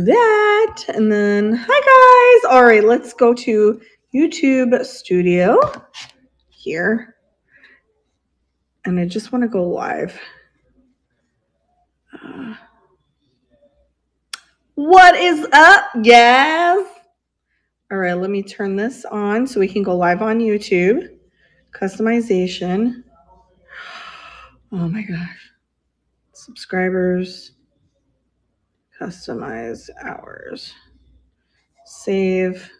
do that. And then, hi guys. All right, let's go to YouTube Studio here. And I just want to go live. What is up, guys? All right, let me turn this on so we can go live on YouTube. Customization. Oh my gosh. Subscribers. Customize hours. Save.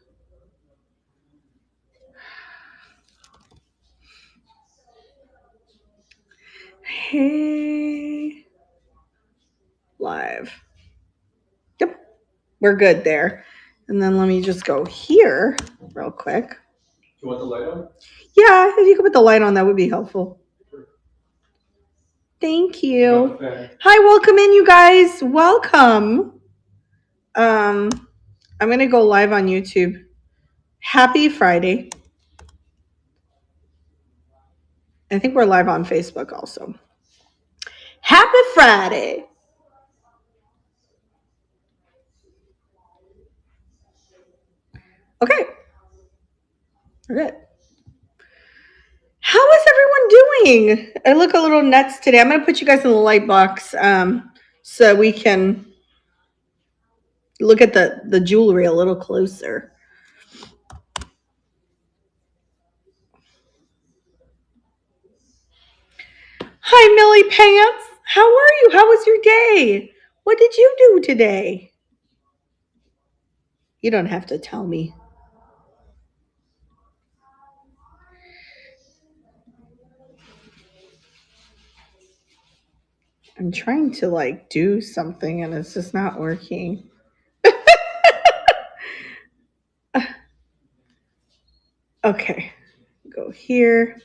Hey. Live. Yep. We're good there. And then let me just go here real quick. Do you want the light on? Yeah, if you could put the light on, that would be helpful. Sure. Thank you. Hi, welcome in, you guys. Welcome. I'm going to go live on YouTube. Happy Friday. I think we're live on Facebook also. Happy Friday. Okay. We're good. How is everyone doing? I look a little nuts today. I'm going to put you guys in the light box so we can look at the jewelry a little closer. Hi, Millie Pants. How are you? How was your day? What did you do today? You don't have to tell me. I'm trying to do something and it's just not working. Okay, go here.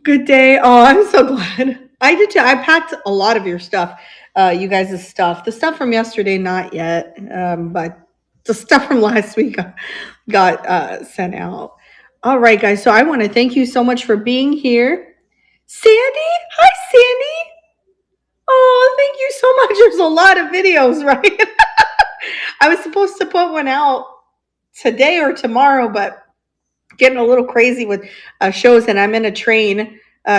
Good day. Oh, I'm so glad. I did too. I packed a lot of your stuff, you guys' stuff. The stuff from yesterday, not yet, but the stuff from last week got sent out. All right, guys. So I want to thank you so much for being here. Sandy? Hi, Sandy. Oh, thank you so much. There's a lot of videos, right? I was supposed to put one out today or tomorrow, but getting a little crazy with shows, and I'm in a train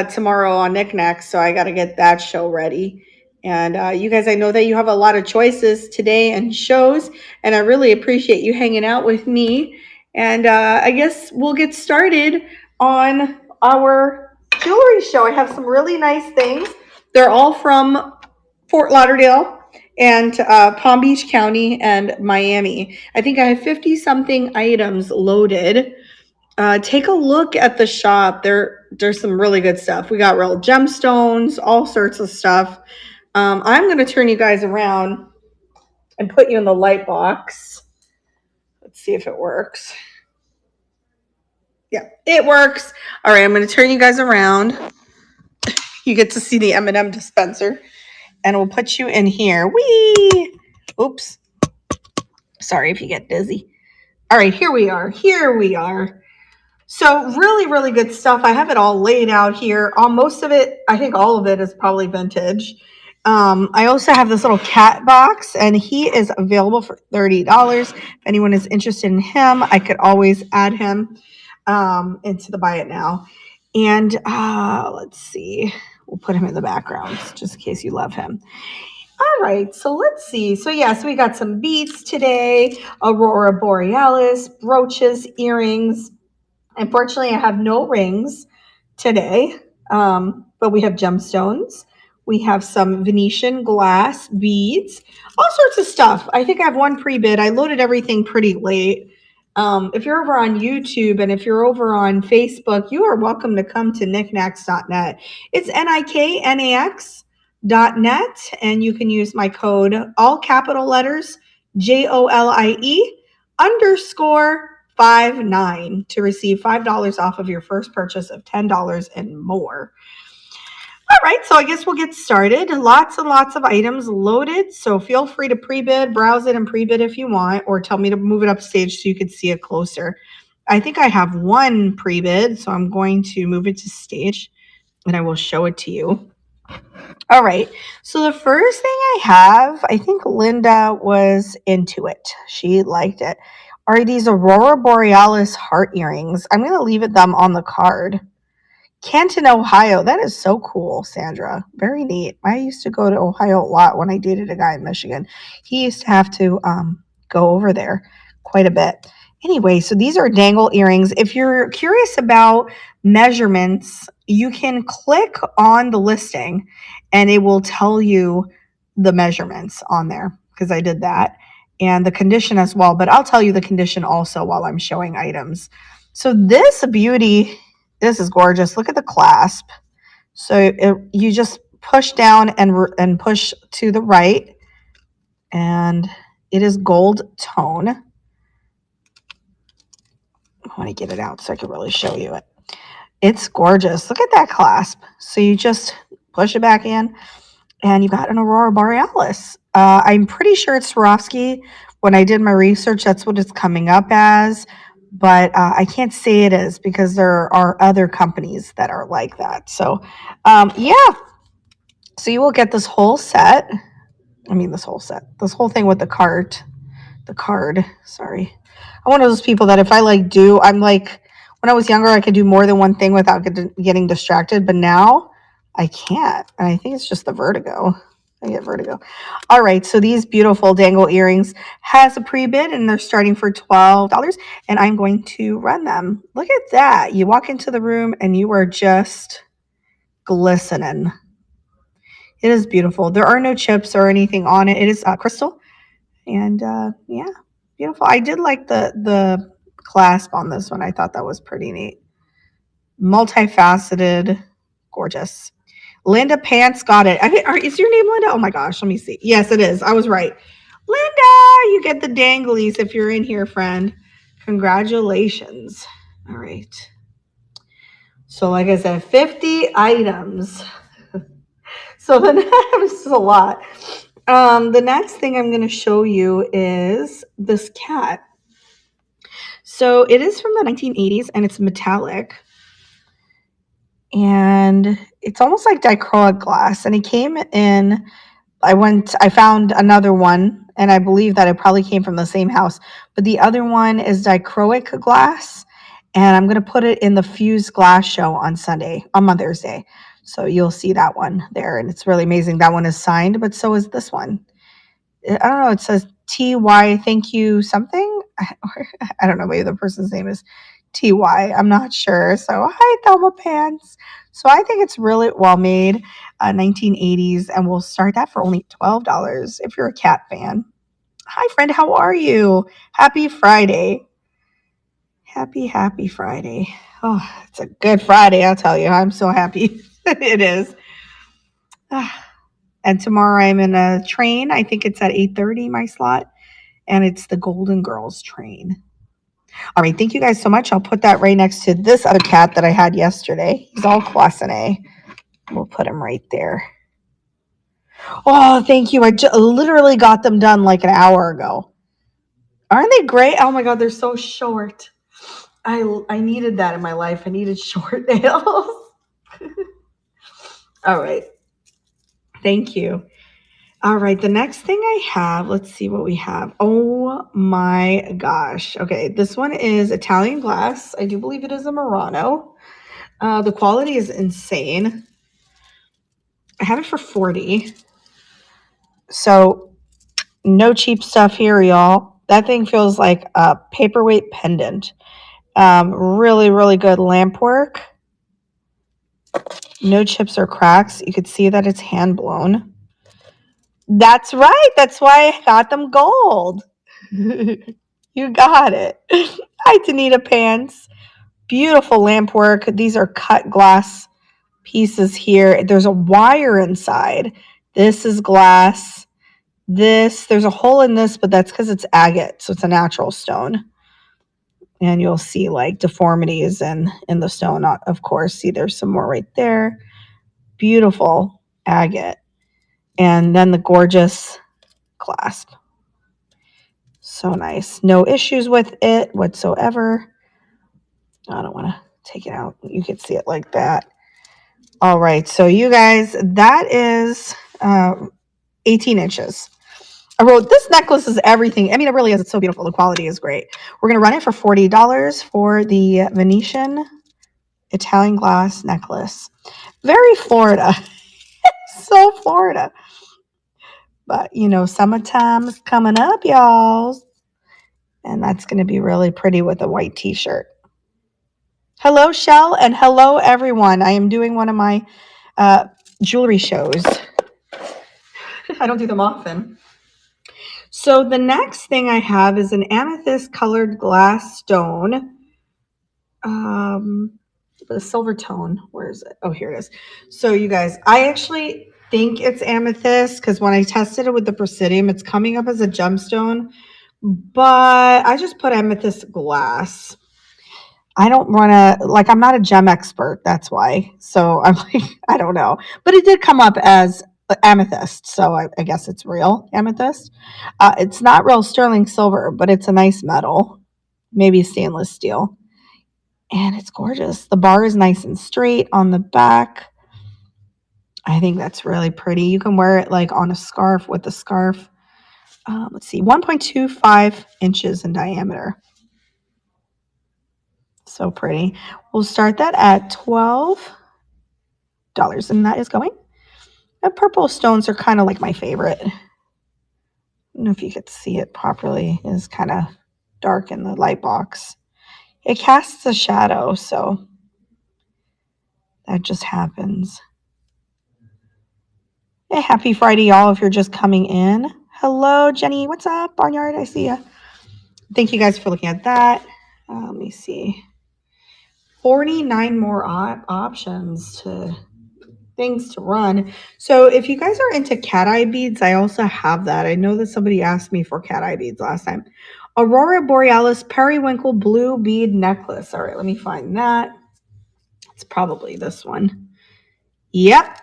tomorrow on Knickknacks, so I got to get that show ready. And you guys, I know that you have a lot of choices today and shows, and I really appreciate you hanging out with me. And I guess we'll get started on our jewelry show. I have some really nice things. They're all from Fort Lauderdale and Palm Beach County and Miami. I think I have 50 something items loaded. Take a look at the shop. There's some really good stuff. We got real gemstones, all sorts of stuff. I'm going to turn you guys around and put you in the light box. Let's see if it works. Yeah, it works. All right, I'm going to turn you guys around. You get to see the M&M dispenser. And we'll put you in here. Whee! Oops. Sorry if you get dizzy. All right, here we are. Here we are. So really, really good stuff. I have it all laid out here. Most of it, I think all of it is probably vintage. I also have this little cat box, and he is available for $30. If anyone is interested in him, I could always add him into the buy it now. And let's see. We'll put him in the background just in case you love him. All right, so let's see. So yes, we got some beads today, Aurora Borealis, brooches, earrings. Unfortunately, I have no rings today, but we have gemstones. We have some Venetian glass beads, all sorts of stuff. I think I have one pre-bid. I loaded everything pretty late. If you're over on YouTube and if you're over on Facebook, you are welcome to come to knickknacks.net. It's NIKNAX.net, and you can use my code, all capital letters, JOLIE_59 to receive $5 off of your first purchase of $10 and more. All right, so I guess we'll get started. Lots and lots of items loaded, so feel free to pre-bid, browse it, and pre-bid if you want, or tell me to move it up stage so you can see it closer. I think I have one pre-bid, so I'm going to move it to stage, and I will show it to you. All right. So the first thing I have, I think Linda was into it. She liked it. Are these Aurora Borealis heart earrings? I'm going to leave them on the card. Canton, Ohio. That is so cool, Sandra. Very neat. I used to go to Ohio a lot when I dated a guy in Michigan. He used to have to go over there quite a bit. Anyway, so these are dangle earrings. If you're curious about measurements, you can click on the listing and it will tell you the measurements on there because I did that and the condition as well. But I'll tell you the condition also while I'm showing items. So this beauty, this is gorgeous. Look at the clasp. So you just push down and push to the right, and it is gold tone. I want to get it out so I can really show you it. It's gorgeous. Look at that clasp. So you just push it back in, and you got an Aurora Borealis. I'm pretty sure it's Swarovski. When I did my research, that's what it's coming up as. But I can't say it is because there are other companies that are like that. So, yeah. So you will get this whole set. I mean, this whole set. This whole thing with the card. The card. Sorry. I'm one of those people that if I I'm like, when I was younger, I could do more than one thing without getting distracted. But now I can't. And I think it's just the vertigo. I get vertigo. All right. So these beautiful dangle earrings has a pre-bid and they're starting for $12. And I'm going to run them. Look at that. You walk into the room and you are just glistening. It is beautiful. There are no chips or anything on it. It is crystal. And yeah, beautiful. I did like the clasp on this one. I thought that was pretty neat. Multifaceted, gorgeous. Linda Pants got it. Is your name Linda? Oh my gosh, let me see. Yes, it is. I was right. Linda, you get the danglies if you're in here, friend. Congratulations. All right. So like I said, 50 items. So the this is a lot. The next thing I'm going to show you is this cat. So it is from the 1980s and it's metallic. And it's almost like dichroic glass. And it came in, I found another one, and I believe that it probably came from the same house. But the other one is dichroic glass. And I'm going to put it in the Fuse Glass show on Mother's Day. So you'll see that one there. And it's really amazing. That one is signed, but so is this one. I don't know. It says TY, thank you something. I don't know. Maybe the person's name is TY. I'm not sure. So hi, Thelma Pants. So I think it's really well made, 1980s, and we'll start that for only $12 if you're a cat fan. Hi, friend. How are you? Happy Friday. Happy Friday. Oh, it's a good Friday, I'll tell you. I'm so happy. It is. And tomorrow I'm in a train. I think it's at 8:30, my slot. And it's the Golden Girls train. All right. Thank you guys so much. I'll put that right next to this other cat that I had yesterday. He's all cloisonné. We'll put him right there. Oh, thank you. I literally got them done like an hour ago. Aren't they great? Oh my God, they're so short. I needed that in my life. I needed short nails. All right. Thank you. All right. The next thing I have, let's see what we have. Oh my gosh. Okay. This one is Italian glass. I do believe it is a Murano. The quality is insane. I have it for $40. So no cheap stuff here, y'all. That thing feels like a paperweight pendant. Really, really good lamp work. No chips or cracks. You could see that it's hand blown. That's right. That's why I got them gold. You got it. Hi, Danita Pants. Beautiful lamp work. These are cut glass pieces here. There's a wire inside. This is glass. There's a hole in this, but that's because it's agate, so it's a natural stone. And you'll see like deformities in the stone, of course. See, there's some more right there. Beautiful agate. And then the gorgeous clasp. So nice. No issues with it whatsoever. I don't want to take it out. You can see it like that. All right, so you guys, that is 18 inches. I wrote, this necklace is everything. I mean, it really is. It's so beautiful. The quality is great. We're going to run it for $40 for the Venetian Italian glass necklace. Very Florida. So Florida. But, you know, summertime's coming up, y'all. And that's going to be really pretty with a white t-shirt. Hello, Shell, and hello, everyone. I am doing one of my jewelry shows. I don't do them often. So the next thing I have is an amethyst colored glass stone. A silver tone. Where is it? Oh, here it is. So you guys, I actually think it's amethyst because when I tested it with the Presidium, it's coming up as a gemstone, but I just put amethyst glass. I don't want to, like, I'm not a gem expert. That's why. So I'm like, I don't know. But it did come up as amethyst. So I guess it's real amethyst. It's not real sterling silver, but it's a nice metal, maybe stainless steel. And it's gorgeous. The bar is nice and straight on the back. I think that's really pretty. You can wear it like on a scarf with a scarf. Let's see, 1.25 inches in diameter. So pretty. We'll start that at $12, and that is going. The purple stones are kind of like my favorite. I don't know if you could see it properly. It's kind of dark in the light box. It casts a shadow, so that just happens. Hey, happy Friday, y'all, if you're just coming in. Hello, Jenny. What's up, Barnyard? I see you. Thank you guys for looking at that. Let me see. 49 more options to things to run. So if you guys are into cat eye beads, I also have that. I know that somebody asked me for cat eye beads last time. Aurora Borealis Periwinkle Blue Bead Necklace. All right, let me find that. It's probably this one. Yep.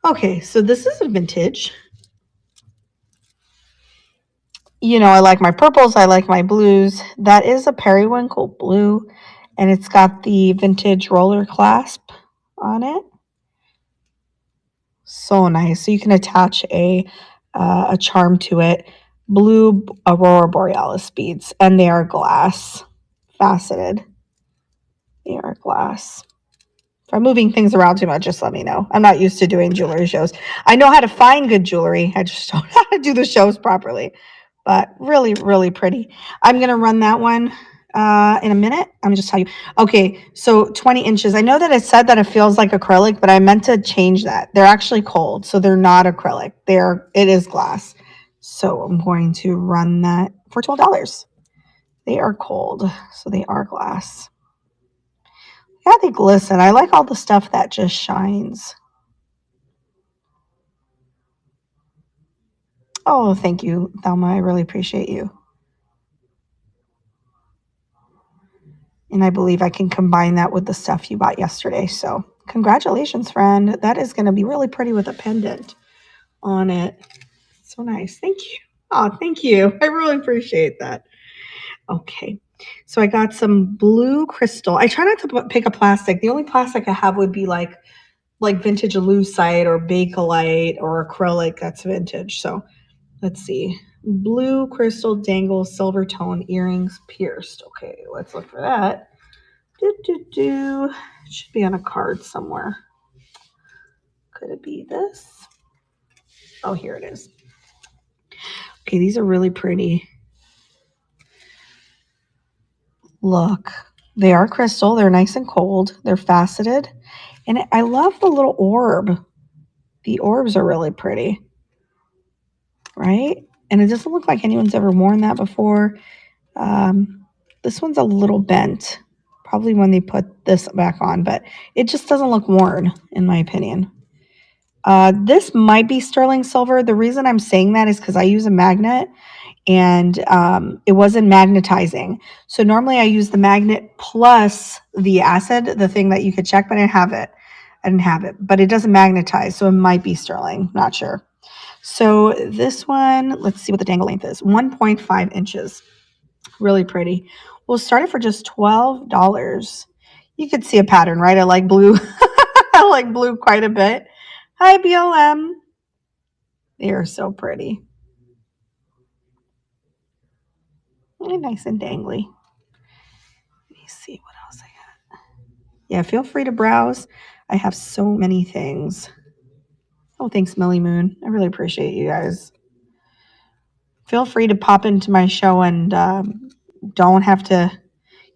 Okay, so this is a vintage. You know, I like my purples. I like my blues. That is a periwinkle blue, and it's got the vintage roller clasp on it. So nice. So you can attach a charm to it. Blue Aurora Borealis beads, and they are glass, faceted. They are glass. If I'm moving things around too much, just let me know. I'm not used to doing jewelry shows. I know how to find good jewelry. I just don't know how to do the shows properly. But really, really pretty. I'm going to run that one in a minute. I'm just telling you. Okay, so 20 inches. I know that it said that it feels like acrylic, but I meant to change that. They're actually cold, so they're not acrylic. It is glass. So I'm going to run that for $12. They are cold, so they are glass. Yeah, they glisten. I like all the stuff that just shines. Oh, thank you, Thelma. I really appreciate you. And I believe I can combine that with the stuff you bought yesterday. So congratulations, friend. That is going to be really pretty with a pendant on it. So nice. Thank you. Oh, thank you. I really appreciate that. Okay. So I got some blue crystal. I try not to pick a plastic. The only plastic I have would be like vintage lucite or bakelite or acrylic that's vintage. So let's see. Blue crystal dangle silver tone earrings pierced. Okay, let's look for that. It should be on a card somewhere. Could it be this? Oh, here it is. Okay, these are really pretty. Look, they are crystal. They're nice and cold. They're faceted. And I love the little orb. The orbs are really pretty. Right? And it doesn't look like anyone's ever worn that before. This one's a little bent. Probably when they put this back on, but it just doesn't look worn, in my opinion. This might be sterling silver. The reason I'm saying that is because I use a magnet, and it wasn't magnetizing. So normally I use the magnet plus the acid, the thing that you could check, but I didn't have it. But it doesn't magnetize, so it might be sterling. Not sure. So this one, let's see what the dangle length is. 1.5 inches. Really pretty. We'll start it for just $12. You could see a pattern, right? I like blue. like blue quite a bit. Hi, BLM. They are so pretty. Really nice and dangly. Let me see what else I got. Yeah, feel free to browse. I have so many things. Oh, thanks, Millie Moon. I really appreciate you guys. Feel free to pop into my show and don't have to,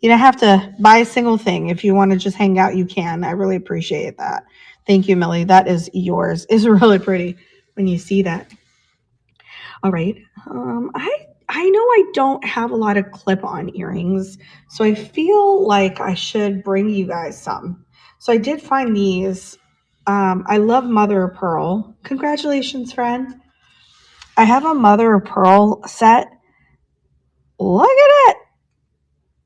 you don't have to buy a single thing. If you want to just hang out, you can. I really appreciate that. Thank you, Millie. That is yours. It's really pretty when you see that. All right. I know I don't have a lot of clip-on earrings, so I feel like I should bring you guys some. So I did find these. I love mother of pearl. Congratulations, friend. I have a mother of pearl set. Look at it.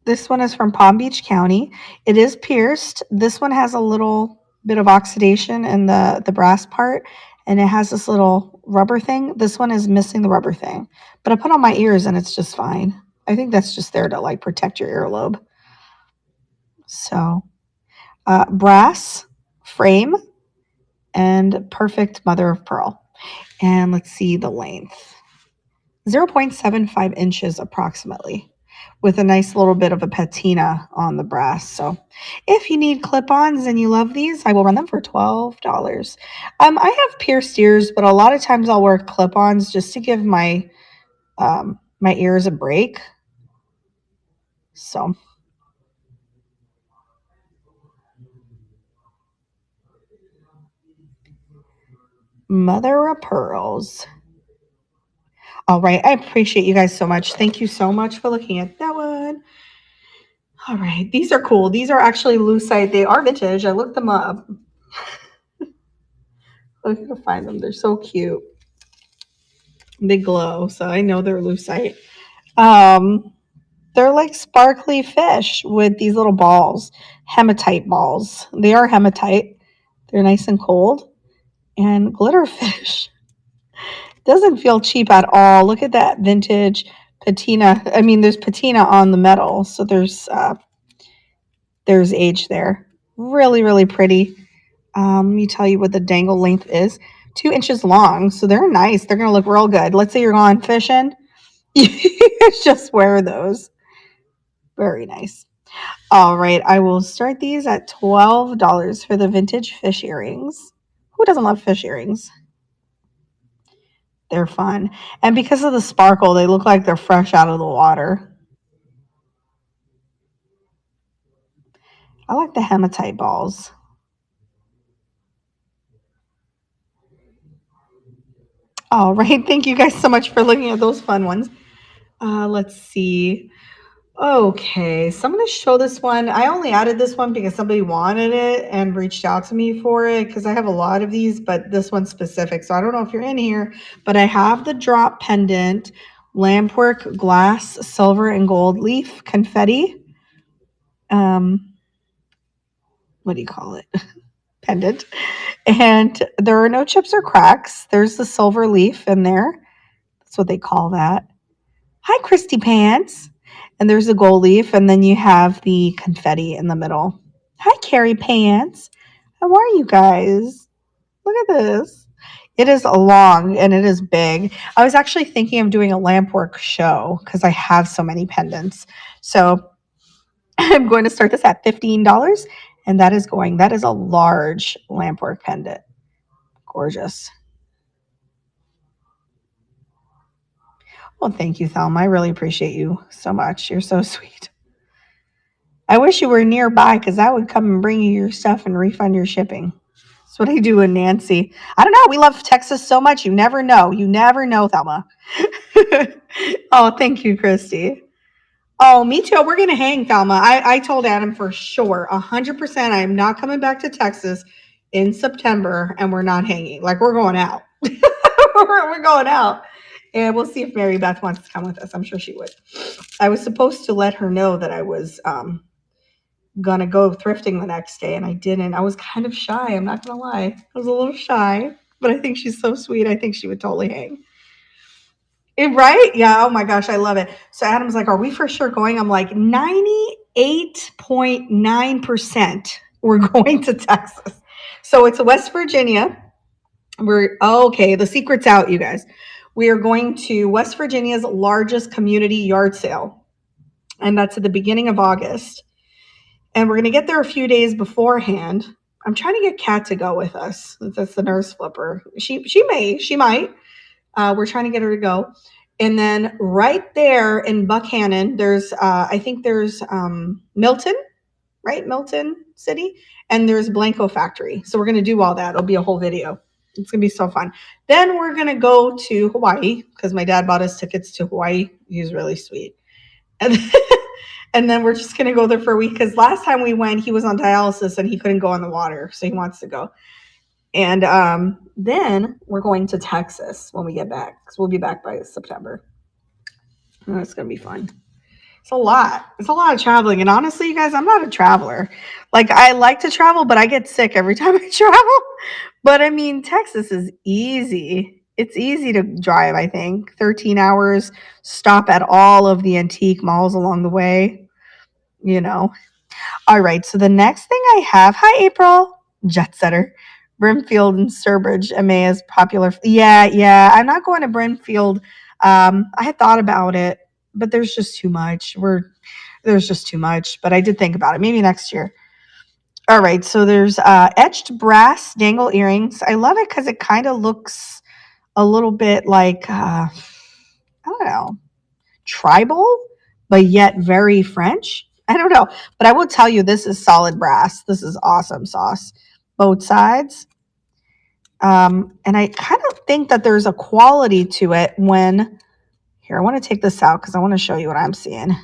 This one is from Palm Beach County. It is pierced. This one has a little bit of oxidation in the brass part, and it has this little rubber thing. This one is missing the rubber thing, but I put on my ears and it's just fine. I think that's just there to like protect your earlobe. So brass frame and perfect mother of pearl. And let's see the length. 0.75 inches approximately, with a nice little bit of a patina on the brass. So if you need clip-ons and you love these, I will run them for $12. I have pierced ears, but a lot of times I'll wear clip-ons just to give my my ears a break. So mother of pearls. All right, I appreciate you guys so much. Thank you so much for looking at that one. All right, these are cool. These are actually lucite. They are vintage. I looked them up. I'm gonna find them. They're so cute. They glow, so I know they're lucite. They're like sparkly fish with these little balls, hematite balls. They are hematite. They're nice and cold, and glitter fish. Doesn't feel cheap at all. Look at that vintage patina. I mean, there's patina on the metal, so there's age there. Really, really pretty. Let me tell you what the dangle length is. 2 inches long, so they're nice. They're gonna look real good. Let's say you're going fishing, you just wear those. Very nice. All right, I will start these at $12 for the vintage fish earrings. Who doesn't love fish earrings? They're fun. And because of the sparkle, they look like they're fresh out of the water. I like the hematite balls. All right, thank you guys so much for looking at those fun ones. Let's see. Okay, so I'm going to show this one. I only added this one because somebody wanted it and reached out to me for it because I have a lot of these, but this one's specific. So I don't know if you're in here, but I have the drop pendant, lampwork, glass, silver, and gold leaf confetti. What do you call it? Pendant. And there are no chips or cracks. There's the silver leaf in there. That's what they call that. Hi, Christy Pants. And there's the gold leaf, and then you have the confetti in the middle. Hi, Carrie Pants. How are you guys? Look at this. It is long and it is big. I was actually thinking of doing a lampwork show because I have so many pendants. So I'm going to start this at $15, and that is a large lampwork pendant. Gorgeous. Well, thank you, Thelma. I really appreciate you so much. You're so sweet. I wish you were nearby because I would come and bring you your stuff and refund your shipping. That's what I do with Nancy. I don't know. We love Texas so much. You never know. You never know, Thelma. Oh, thank you, Christy. Oh, me too. We're going to hang, Thelma. I told Adam for sure, 100%, I am not coming back to Texas in September, and we're not hanging. Like, we're going out. We're going out. And we'll see if Mary Beth wants to come with us. I'm sure she would. I was supposed to let her know that I was going to go thrifting the next day, and I didn't. I was kind of shy. I'm not going to lie. I was a little shy, but I think she's so sweet. I think she would totally hang. Right? Yeah. Oh my gosh, I love it. So Adam's like, are we for sure going? I'm like, 98.9% we're going to Texas. So it's West Virginia. Okay, the secret's out, you guys. We are going to West Virginia's largest community yard sale, and that's at the beginning of August. And we're going to get there a few days beforehand. I'm trying to get Kat to go with us. That's the nurse flipper. She might. We're trying to get her to go. And then right there in Buckhannon, there's I think there's Milton, right? Milton City, and there's Blanco Factory. So we're going to do all that. It'll be a whole video. It's going to be so fun. Then we're going to go to Hawaii because my dad bought us tickets to Hawaii. He's really sweet. And and then we're just going to go there for a week because last time we went, he was on dialysis and he couldn't go on the water. So he wants to go. And then we're going to Texas when we get back because we'll be back by September. Oh, it's going to be fun. It's a lot. It's a lot of traveling. And honestly, you guys, I'm not a traveler. Like, I like to travel, but I get sick every time I travel. But I mean, Texas is easy. It's easy to drive, I think. 13 hours, stop at all of the antique malls along the way, you know. All right. So the next thing I have, hi, April, jet setter. Brimfield and Sturbridge, MA is popular. Yeah. I'm not going to Brimfield. I had thought about it, but there's just too much. There's just too much. But I did think about it. Maybe next year. All right. So there's etched brass dangle earrings. I love it because it kind of looks a little bit like I don't know, tribal, but yet very French. I don't know, but I will tell you, this is solid brass. This is awesome sauce. Both sides. And I kind of think that there's a quality to it when, here, I want to take this out because I want to show you what I'm seeing.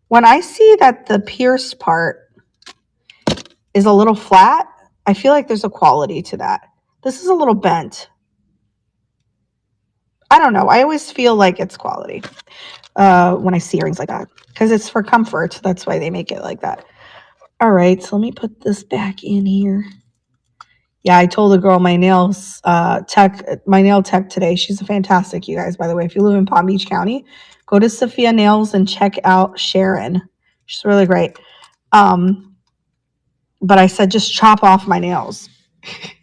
When I see that the pierced part is a little flat, I feel like there's a quality to that. This is a little bent. I don't know. I always feel like it's quality when I see earrings like that because it's for comfort. That's why they make it like that. All right, so let me put this back in here. Yeah, I told the girl my nail tech today. She's fantastic, you guys, by the way. If you live in Palm Beach County, go to Sophia Nails and check out Sharon. She's really great. But I said, just chop off my nails.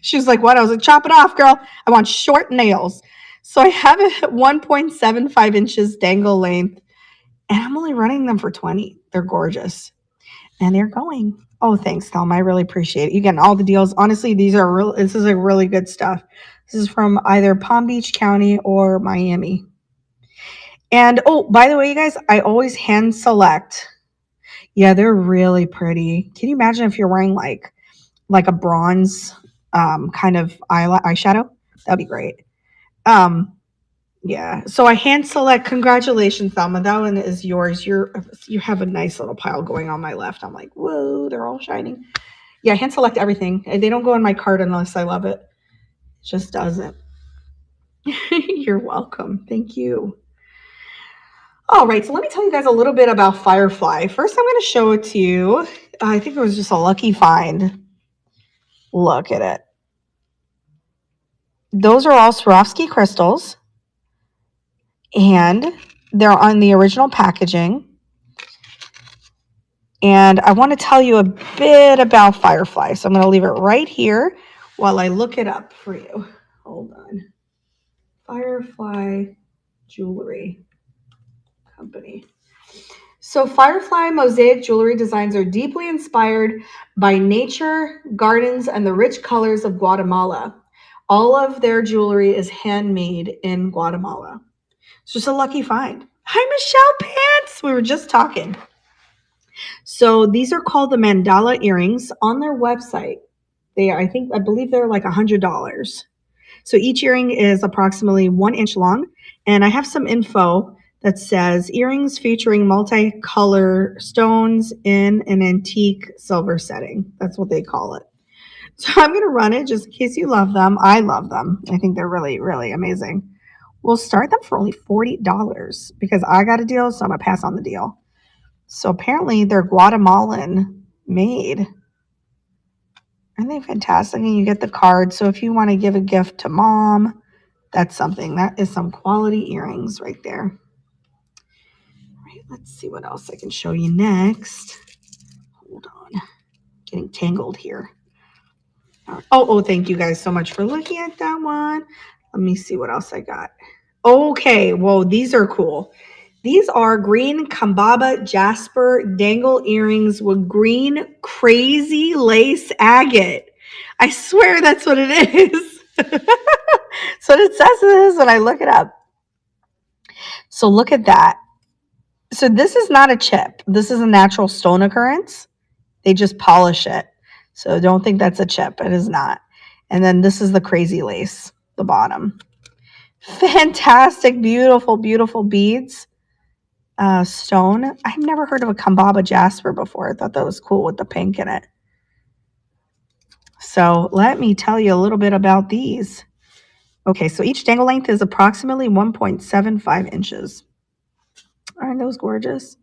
She's like, what? I was like, chop it off, girl. I want short nails. So I have it at 1.75 inches dangle length, and I'm only running them for 20. They're gorgeous. And they're going. Oh, thanks, Thelma. I really appreciate it. You getting all the deals. Honestly, this is like really good stuff. This is from either Palm Beach County or Miami. And oh, by the way, you guys, I always hand select. Yeah, they're really pretty. Can you imagine if you're wearing like a bronze kind of eyeshadow? That'd be great. Yeah. So I hand select. Congratulations, Thelma. That one is yours. You have a nice little pile going on my left. I'm like, whoa, they're all shining. Yeah, hand select everything. They don't go in my cart unless I love it. It just doesn't. You're welcome. Thank you. All right, so let me tell you guys a little bit about Firefly. First, I'm going to show it to you. I think it was just a lucky find. Look at it. Those are all Swarovski crystals, and they're on the original packaging. And I want to tell you a bit about Firefly. So I'm going to leave it right here while I look it up for you. Hold on. Firefly Jewelry Company. So Firefly mosaic jewelry designs are deeply inspired by nature, gardens, and the rich colors of Guatemala. All of their jewelry is handmade in Guatemala. It's just a lucky find. Hi, Michelle Pants. We were just talking. So these are called the mandala earrings on their website. I believe they're like $100. So each earring is approximately 1 inch long. And I have some info that says earrings featuring multicolor stones in an antique silver setting. That's what they call it. So I'm going to run it just in case you love them. I love them. I think they're really, really amazing. We'll start them for only $40 because I got a deal, so I'm going to pass on the deal. So apparently they're Guatemalan made. Aren't they fantastic? And you get the card. So if you want to give a gift to mom, that's something. That is some quality earrings right there. All right, let's see what else I can show you next. Hold on. Getting tangled here. Oh, thank you guys so much for looking at that one. Let me see what else I got. Okay, whoa, these are cool. These are green Kambaba Jasper dangle earrings with green crazy lace agate. I swear that's what it is. So it says it is when I look it up. So look at that. So this is not a chip. This is a natural stone occurrence. They just polish it. So don't think that's a chip. It is not. And then this is the crazy lace, the bottom. Fantastic, beautiful, beautiful beads. Stone. I've never heard of a Kambaba Jasper before. I thought that was cool with the pink in it. So let me tell you a little bit about these. Okay, so each dangle length is approximately 1.75 inches. Aren't those gorgeous?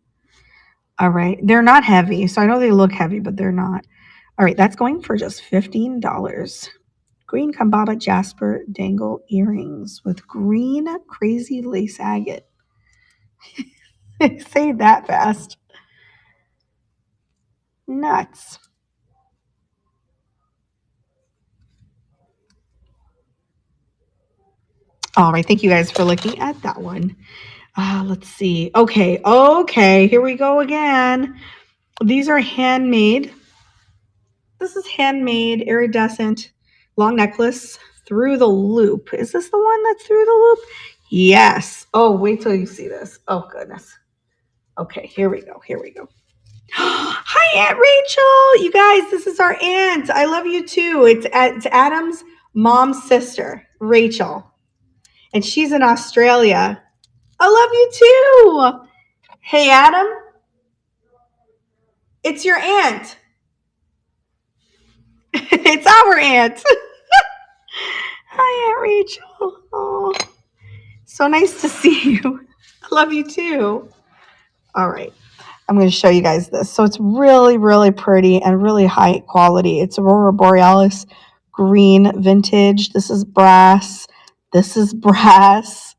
All right, they're not heavy. So I know they look heavy, but they're not. All right, that's going for just $15. Green Kambaba Jasper dangle earrings with green crazy lace agate. Say that fast. Nuts. All right, thank you guys for looking at that one. Let's see. Okay, here we go again. These are handmade. This is handmade iridescent long necklace through the loop. Is this the one that's through the loop? Yes. Oh, wait till you see this. Oh, goodness. Okay, here we go. Hi, Aunt Rachel. You guys, this is our aunt. I love you too. It's Adam's mom's sister, Rachel. And she's in Australia. I love you too. Hey, Adam. It's your aunt. It's our aunt. Hi, Aunt Rachel. Oh, so nice to see you. I love you too. All right. I'm going to show you guys this. So it's really, really pretty and really high quality. It's Aurora Borealis green vintage. This is brass. This is brass.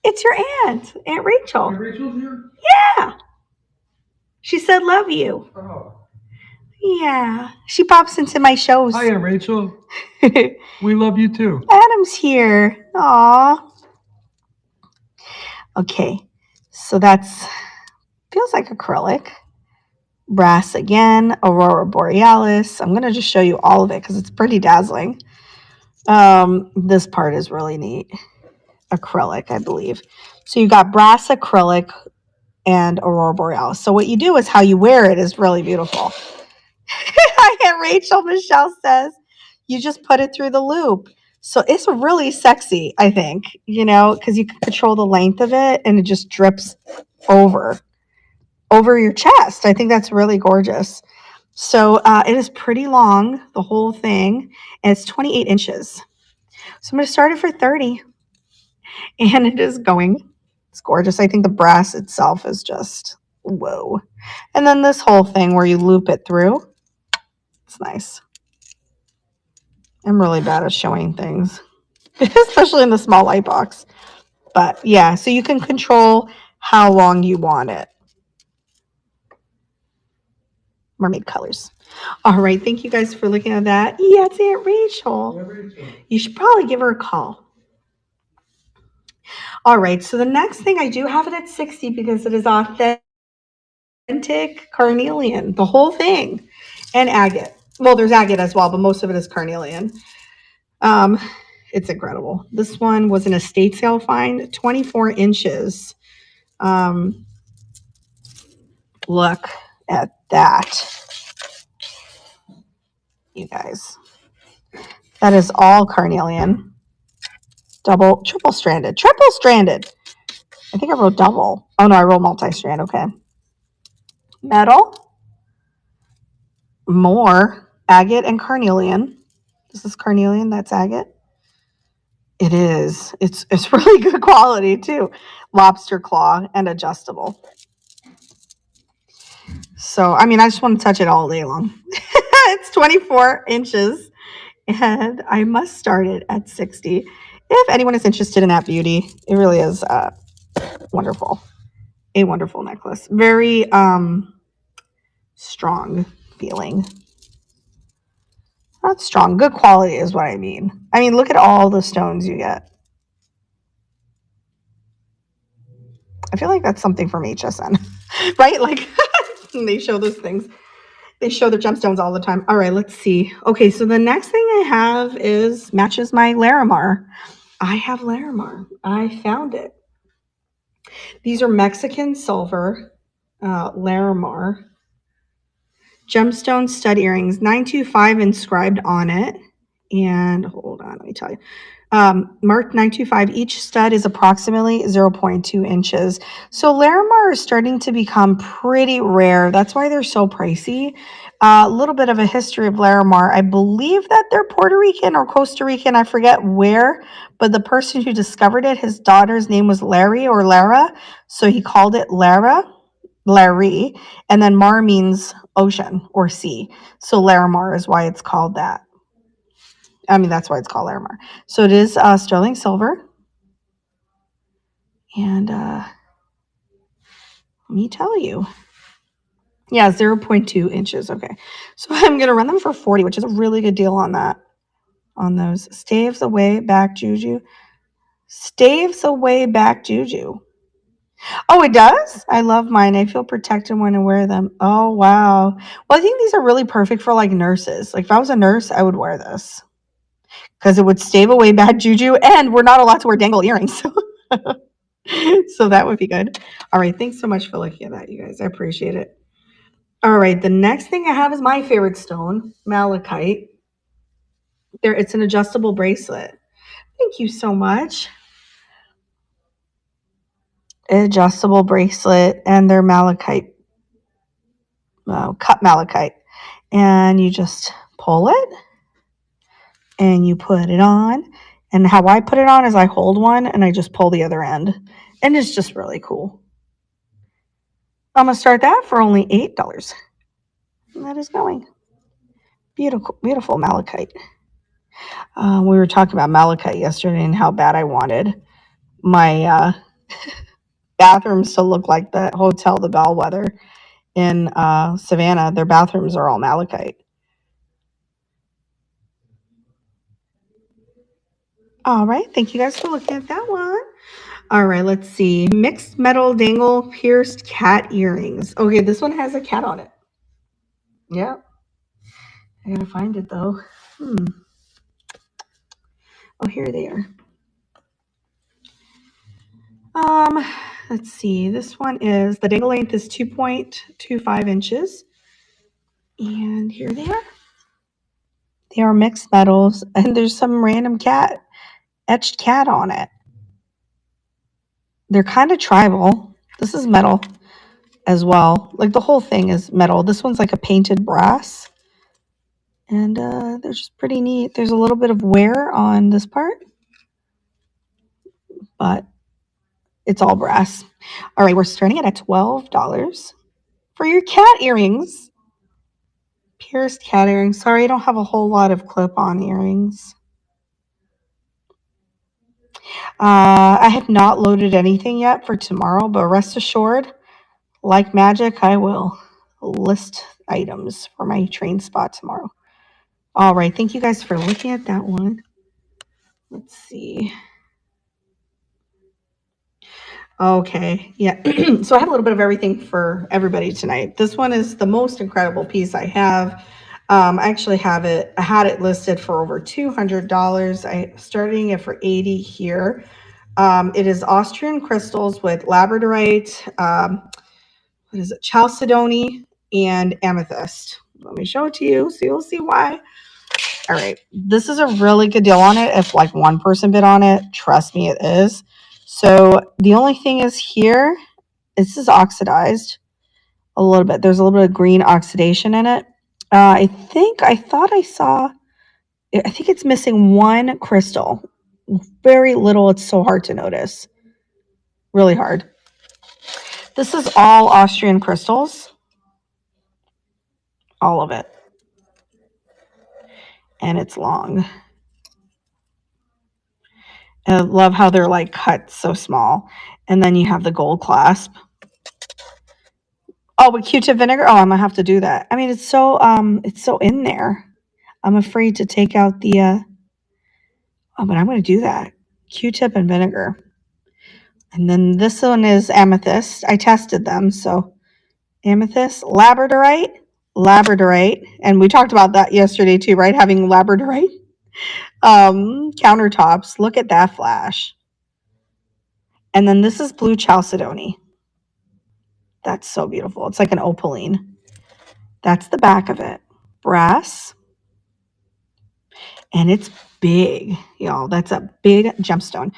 It's your aunt, Aunt Rachel. Aunt Rachel's here? Yeah. She said, love you. Oh. Yeah. She pops into my shows. Hi, Aunt Rachel. We love you too. Adam's here. Aw. Okay. So that's, feels like acrylic. Brass again. Aurora Borealis. I'm going to just show you all of it because it's pretty dazzling. This part is really neat. Acrylic, I believe. So you got brass, acrylic, and Aurora Borealis. So what you do is how you wear it is really beautiful. Hi, Aunt Rachel. Michelle says you just put it through the loop. So it's really sexy, I think, because you can control the length of it and it just drips over your chest. I think that's really gorgeous. So it is pretty long, the whole thing, and it's 28 inches. So I'm going to start it for 30, and it is going. It's gorgeous. I think the brass itself is just, whoa. And then this whole thing where you loop it through, it's nice. I'm really bad at showing things, especially in the small light box. But yeah, so you can control how long you want it. Mermaid colors. All right, thank you guys for looking at that. Yeah, it's Aunt Rachel. Yeah, Rachel. You should probably give her a call. All right, so the next thing, I do have it at 60 because it is authentic carnelian, the whole thing, and agate. Well, there's agate as well, but most of it is carnelian. It's incredible. This one was an estate sale find, 24 inches. Look at that. You guys. That is all carnelian. Triple stranded. I think I wrote double. Oh no, I wrote multi-strand. Okay. Metal. More agate and carnelian. This is carnelian. That's agate. It is. It's really good quality too. Lobster claw and adjustable. So, I mean, I just want to touch it all day long. It's 24 inches and I must start it at 60. If anyone is interested in that beauty, it really is wonderful. A wonderful necklace. Very strong feeling. Not strong. Good quality is what I mean. I mean, look at all the stones you get. I feel like that's something from HSN, right? Like they show those things. They show their gemstones all the time. All right, let's see. Okay, so the next thing I have is matches my Larimar. I have Larimar. I found it. These are Mexican silver Larimar gemstone stud earrings, 925 inscribed on it. And hold on, let me tell you. Marked 925. Each stud is approximately 0.2 inches. So Larimar is starting to become pretty rare. That's why they're so pricey. A little bit of a history of Larimar. I believe that they're Puerto Rican or Costa Rican. I forget where, but the person who discovered it, his daughter's name was Larry or Lara. So he called it Larry. And then Mar means ocean or sea. So Larimar is why it's called that. I mean, that's why it's called Larimar. So it is sterling silver. And let me tell you. Yeah, 0.2 inches. Okay. So I'm going to run them for 40, which is a really good deal on that. On those. Staves away back juju. Staves away back juju. Oh, it does? I love mine. I feel protected when I wear them. Oh, wow. Well, I think these are really perfect for like nurses. Like if I was a nurse, I would wear this. Because it would stave away bad juju, and we're not allowed to wear dangle earrings. So that would be good. All right. Thanks so much for looking at that, you guys. I appreciate it. All right. The next thing I have is my favorite stone, malachite. It's an adjustable bracelet. Thank you so much. Adjustable bracelet, and they're malachite, cut malachite. And you just pull it and you put it on. And how I put it on is I hold one and I just pull the other end. And it's just really cool. I'm going to start that for only $8. And that is going. Beautiful, beautiful malachite. We were talking about malachite yesterday and how bad I wanted my bathrooms to look like the Hotel the Bellwether in Savannah. Their bathrooms are all malachite. All right. Thank you guys for looking at that one. All right. Let's see. Mixed metal dangle pierced cat earrings. Okay. This one has a cat on it. Yep. I got to find it though. Oh, here they are. Let's see. This one is the dangle length is 2.25 inches. And here they are. They are mixed metals, and there's some random cat, etched cat on it. They're kind of tribal. This is metal as well. Like the whole thing is metal. This one's like a painted brass. And they're just pretty neat. There's a little bit of wear on this part, but it's all brass. All right, we're starting it at $12 for your cat earrings. Pierced cat earrings. Sorry, I don't have a whole lot of clip-on earrings. I have not loaded anything yet for tomorrow, but rest assured, like magic, I will list items for my train spot tomorrow. All right, thank you guys for looking at that one. Let's see. Okay, yeah. So I have a little bit of everything for everybody tonight. This one is the most incredible piece I have. I actually have it. I had it listed for over $200. I'm starting it for $80 here. It is Austrian crystals with labradorite, what is it, chalcedony, and amethyst. Let me show it to you so you'll see why. All right, this is a really good deal on it. If like one person bid on it, trust me, it is. So the only thing is here, this is oxidized a little bit. There's a little bit of green oxidation in it. I think it's missing one crystal. Very little. It's so hard to notice. Really hard. This is all Austrian crystals. All of it. And it's long. And I love how they're like cut so small. And then you have the gold clasp. Oh, with Q-tip vinegar? Oh, I'm gonna have to do that. I mean, it's so in there. I'm afraid to take out the, oh, but I'm going to do that. Q-tip and vinegar. And then this one is amethyst. I tested them. So amethyst, labradorite, and we talked about that yesterday too, right? Having labradorite countertops. Look at that flash. And then this is blue chalcedony. That's so beautiful. It's like an opaline. That's the back of it. Brass. And it's big, y'all. That's a big gemstone.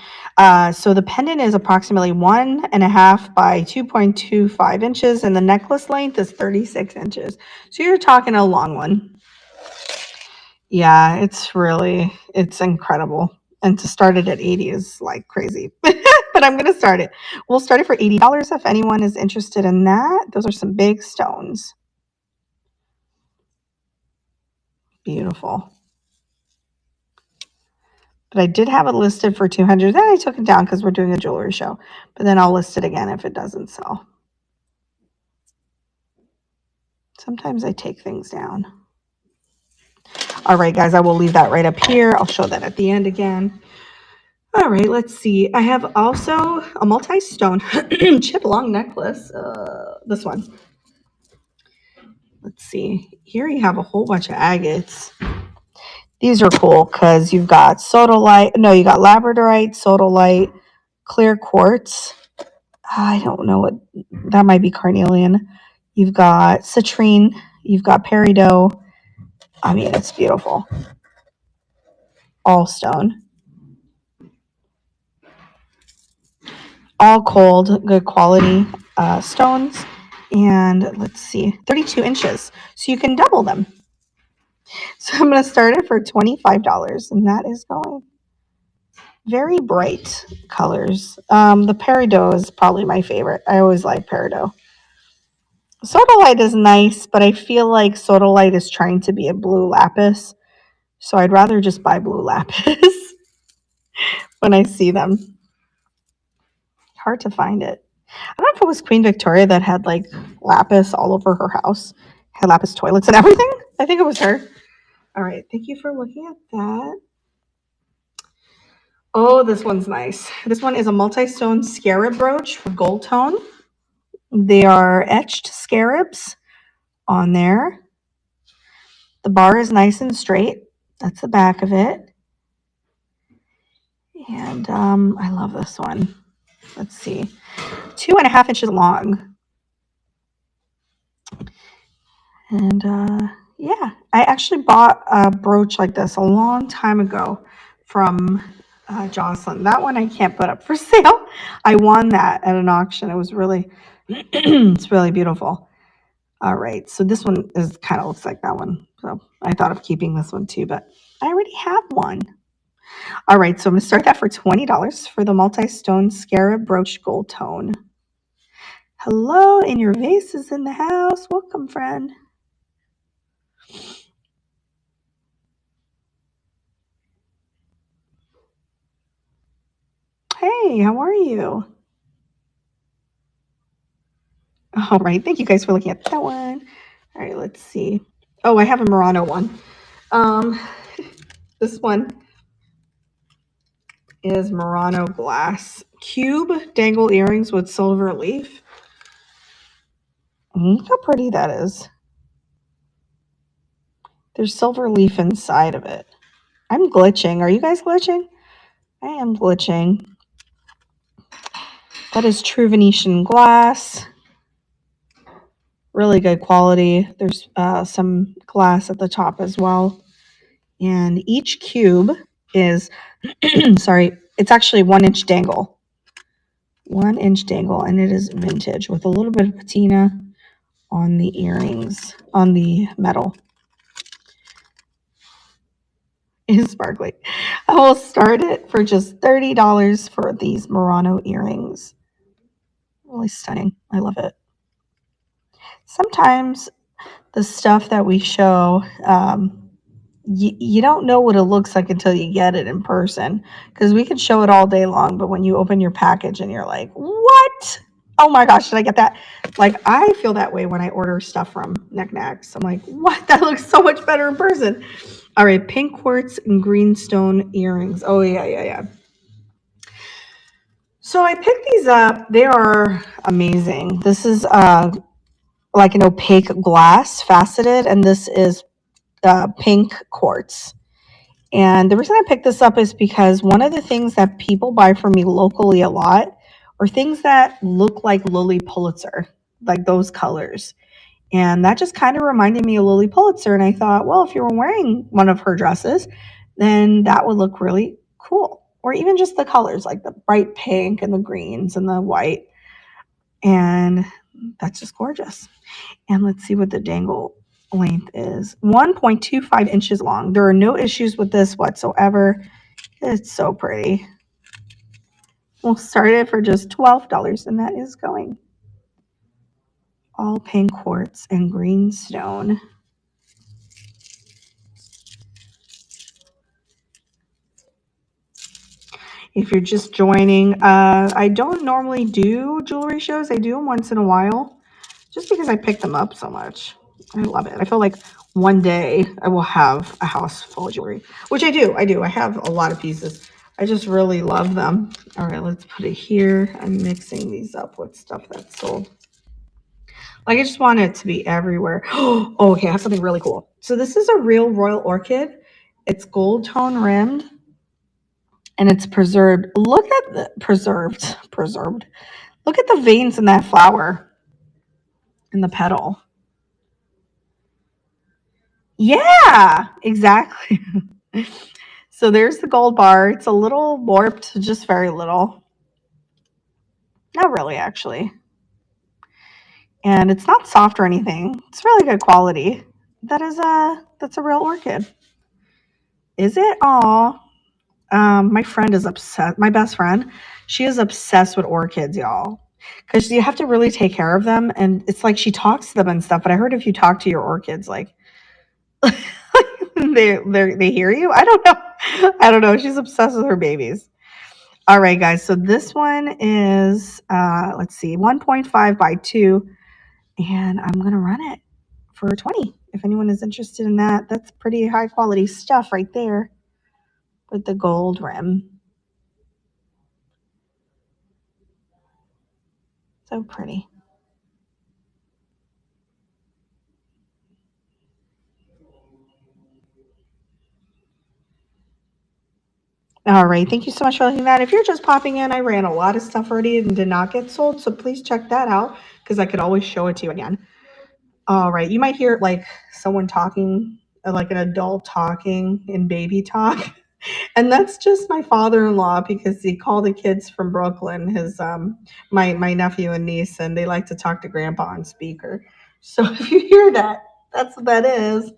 So the pendant is approximately 1.5 by 2.25 inches, and the necklace length is 36 inches. So you're talking a long one. Yeah, it's incredible. And to start it at 80 is like crazy. But I'm going to start it. We'll start it for $80 if anyone is interested in that. Those are some big stones. Beautiful. But I did have it listed for $200. Then I took it down because we're doing a jewelry show. But then I'll list it again if it doesn't sell. Sometimes I take things down. All right, guys, I will leave that right up here. I'll show that at the end again. All right, let's see. I have also a multi-stone chip long necklace. This one. Let's see. Here you have a whole bunch of agates. These are cool because you've got sodalite. No, you got labradorite, sodalite, clear quartz. I don't know what that might be. Carnelian. You've got citrine. You've got peridot. I mean, it's beautiful. All stone. All cold, good quality stones. And let's see, 32 inches. So you can double them. So I'm going to start it for $25. And that is going very bright colors. The peridot is probably my favorite. I always like peridot. Sodalite is nice, but I feel like sodalite is trying to be a blue lapis. So I'd rather just buy blue lapis when I see them. Hard to find it. I don't know if it was Queen Victoria that had like lapis all over her house. Had lapis toilets and everything. I think it was her. All right. Thank you for looking at that. Oh, this one's nice. This one is a multi-stone scarab brooch for gold tone. They are etched scarabs on there. The bar is nice and straight. That's the back of it. And I love this one. Let's see. 2.5 inches long. And yeah, I actually bought a brooch like this a long time ago from Jocelyn. That one I can't put up for sale. I won that at an auction. It was really, it's really beautiful. All right, so this one is kind of looks like that one. So I thought of keeping this one too, but I already have one. All right, so I'm going to start that for $20 for the multi-stone scarab brooch gold tone. Hello, and your vase is in the house. Welcome, friend. Hey, how are you? All right, thank you guys for looking at that one. All right, let's see. Oh, I have a Murano one. This one is Murano glass cube dangle earrings with silver leaf. Look how pretty that is. There's silver leaf inside of it. I'm glitching. Are you guys glitching? I am glitching. That is true Venetian glass. Really good quality. There's some glass at the top as well. And each cube is, sorry, it's actually 1 inch dangle. 1 inch dangle, and it is vintage with a little bit of patina on the earrings, on the metal. It is sparkly. I will start it for just $30 for these Murano earrings. Really stunning. I love it. Sometimes the stuff that we show, you don't know what it looks like until you get it in person, because we can show it all day long, but when you open your package and you're like, what? Oh my gosh, did I get that? Like, I feel that way when I order stuff from Neck Knacks. I'm like, what? That looks so much better in person. All right, pink quartz and greenstone earrings. Oh, yeah. So I picked these up. They are amazing. This is like an opaque glass, faceted, and this is pink quartz. And the reason I picked this up is because one of the things that people buy from me locally a lot are things that look like Lily Pulitzer, like those colors. And that just kind of reminded me of Lily Pulitzer. And I thought, well, if you were wearing one of her dresses, then that would look really cool. Or even just the colors, like the bright pink and the greens and the white. And that's just gorgeous. And let's see what the dangle length is. 1.25 inches long. There are no issues with this whatsoever. It's so pretty. We'll start it for just $12, and that is going. All pink quartz and greenstone. If you're just joining, I don't normally do jewelry shows. I do them once in a while just because I pick them up so much. I love it. I feel like one day I will have a house full of jewelry, which I do. I have a lot of pieces. I just really love them. All right, let's put it here. I'm mixing these up with stuff that's sold. Like, I just want it to be everywhere. Oh, okay, I have something really cool. So this is a real royal orchid. It's gold tone rimmed. And it's preserved. Look at the preserved. Look at the veins in that flower in the petal. Yeah, exactly. So there's the gold bar. It's a little warped, just very little. Not really, actually. And it's not soft or anything. It's really good quality. That's a real orchid. Is it? Aw. My friend is obsessed. My best friend, she is obsessed with orchids, y'all. Because you have to really take care of them, and it's like she talks to them and stuff. But I heard if you talk to your orchids, like they hear you. I don't know. I don't know. She's obsessed with her babies. All right, guys. So this one is let's see, 1.5 by 2, and I'm gonna run it for 20. If anyone is interested in that, that's pretty high quality stuff right there with the gold rim. So pretty. All right. Thank you so much for looking at that. If you're just popping in, I ran a lot of stuff already and did not get sold. So please check that out because I could always show it to you again. All right. You might hear like someone talking, like an adult talking in baby talk. And that's just my father-in-law because he called the kids from Brooklyn, his my nephew and niece, and they like to talk to grandpa on speaker. So if you hear that, that's what that is.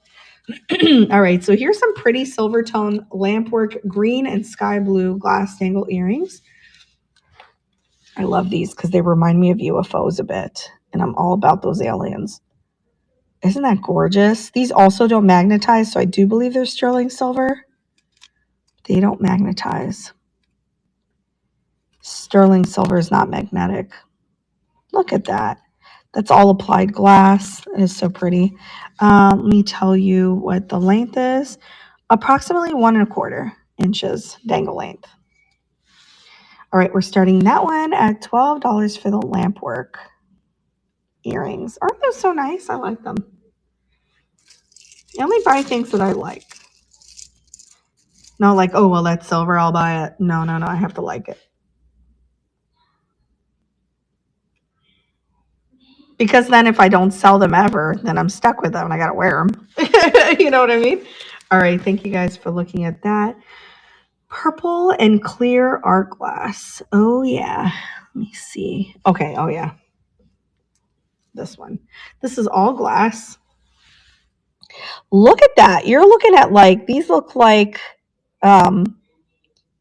All right, so here's some pretty silver tone lampwork green and sky blue glass dangle earrings. I love these because they remind me of UFOs a bit, and I'm all about those aliens. Isn't that gorgeous? These also don't magnetize, so I do believe they're sterling silver. They don't magnetize. Sterling silver is not magnetic. Look at that. That's all applied glass. It is so pretty. Let me tell you what the length is. Approximately 1.25 inches dangle length. All right, we're starting that one at $12 for the lampwork earrings. Aren't those so nice? I like them. I only buy things that I like. Not like, oh, well, that's silver, I'll buy it. No, I have to like it. Because then if I don't sell them ever, then I'm stuck with them and I got to wear them. You know what I mean? All right, thank you guys for looking at that. Purple and clear art glass. Oh, yeah. Let me see. Okay, oh, yeah. This one. This is all glass. Look at that. You're looking at like, these look like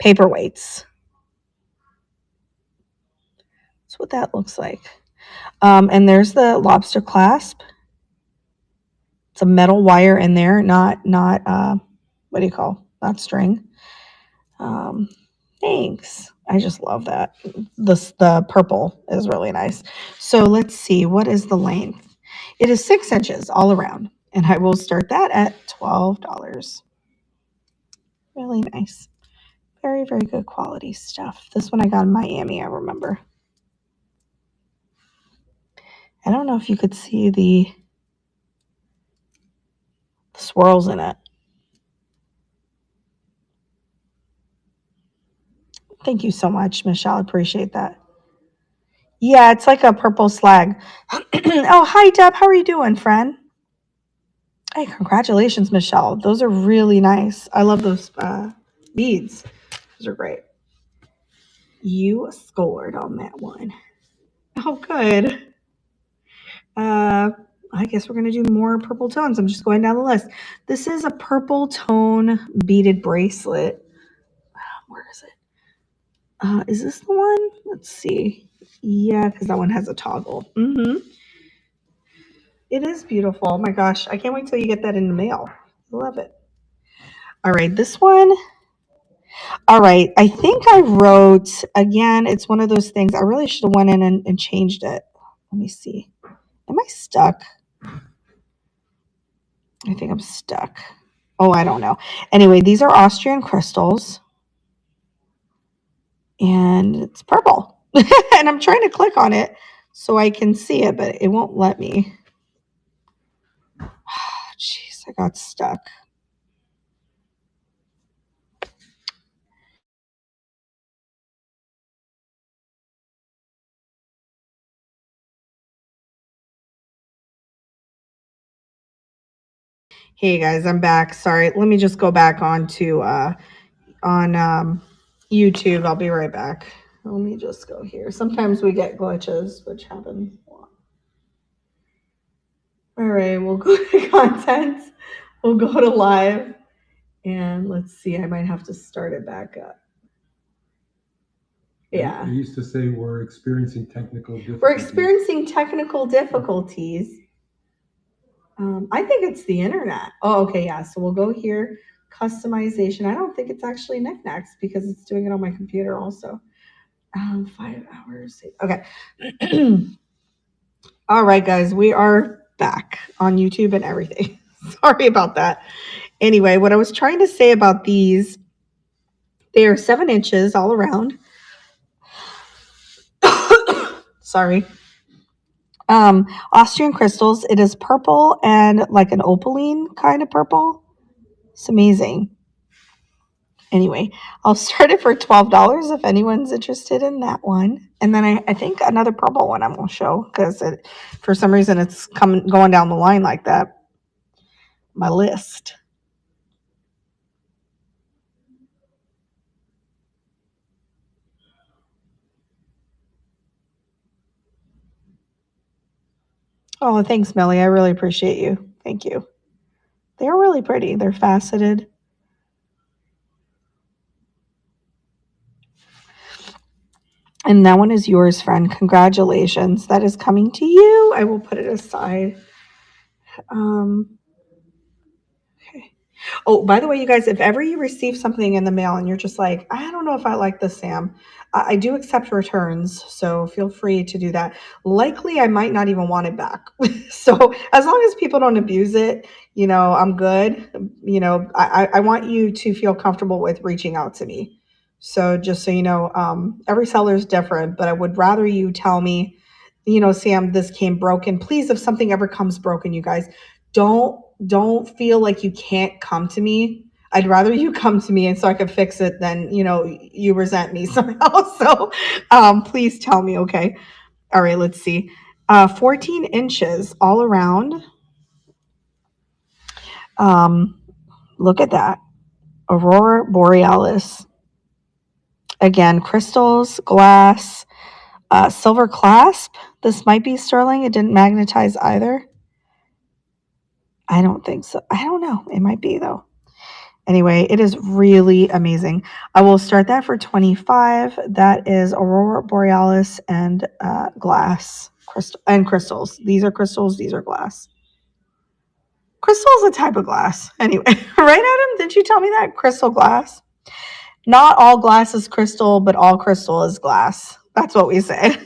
paperweights. That's what that looks like. And there's the lobster clasp. It's a metal wire in there, not what do you call? Not string. Thanks. I just love that. The purple is really nice. So let's see. What is the length? It is 6 inches all around. And I will start that at $12. Really nice. Very, very good quality stuff. This one I got in Miami, I remember. I don't know if you could see the swirls in it. Thank you so much, Michelle. I appreciate that. Yeah, it's like a purple slag. Oh, hi, Deb. How are you doing, friend? Hey, congratulations, Michelle. Those are really nice. I love those beads. Those are great. You scored on that one. Oh, good. I guess we're going to do more purple tones. I'm just going down the list. This is a purple tone beaded bracelet. Where is it? Is this the one? Let's see. Yeah, because that one has a toggle. It is beautiful. Oh my gosh. I can't wait till you get that in the mail. Love it. All right, this one. All right, I think I wrote, again, it's one of those things. I really should have went in and changed it. Let me see. Am I stuck? I think I'm stuck. Oh, I don't know. Anyway, these are Austrian crystals. And it's purple. And I'm trying to click on it so I can see it, but it won't let me. Jeez, I got stuck. Hey guys, I'm back. Sorry. Let me just go back on YouTube. I'll be right back. Let me just go here. Sometimes we get glitches, which happen. All right, we'll go to content. We'll go to live. And let's see, I might have to start it back up. Yeah. We used to say we're experiencing technical difficulties. We're experiencing technical difficulties. I think it's the internet. Oh, okay, yeah. So we'll go here, customization. I don't think it's actually knickknacks because it's doing it on my computer also. 5 hours. Okay. All right, guys, we are back on YouTube and everything. Sorry about that. Anyway, what I was trying to say about these, they are 7 inches all around. Sorry. Austrian crystals. It is purple and like an opaline kind of purple. It's amazing. Anyway, I'll start it for $12 if anyone's interested in that one. And then I think another purple one I'm going to show because for some reason it's going down the line like that. My list. Oh, thanks, Millie. I really appreciate you. Thank you. They're really pretty. They're faceted. And that one is yours, friend. Congratulations. That is coming to you. I will put it aside. Okay. Oh, by the way, you guys, if ever you receive something in the mail and you're just like, I don't know if I like this, Sam, I do accept returns. So feel free to do that. Likely, I might not even want it back. So as long as people don't abuse it, I'm good. I want you to feel comfortable with reaching out to me. So just so you know, every seller is different, but I would rather you tell me, Sam, this came broken. Please, if something ever comes broken, you guys, don't feel like you can't come to me. I'd rather you come to me and so I can fix it than, you resent me somehow. So please tell me, okay? All right, let's see. 14 inches all around. Look at that. Aurora Borealis. Again, crystals, glass, silver clasp. This might be sterling. It didn't magnetize either. I don't think so. I don't know. It might be though. Anyway, it is really amazing. I will start that for $25. That is Aurora Borealis and glass and crystals. These are crystals. These are glass. Crystal is a type of glass. Anyway, right, Adam? Didn't you tell me that? Crystal glass. Not all glass is crystal, but all crystal is glass. That's what we say.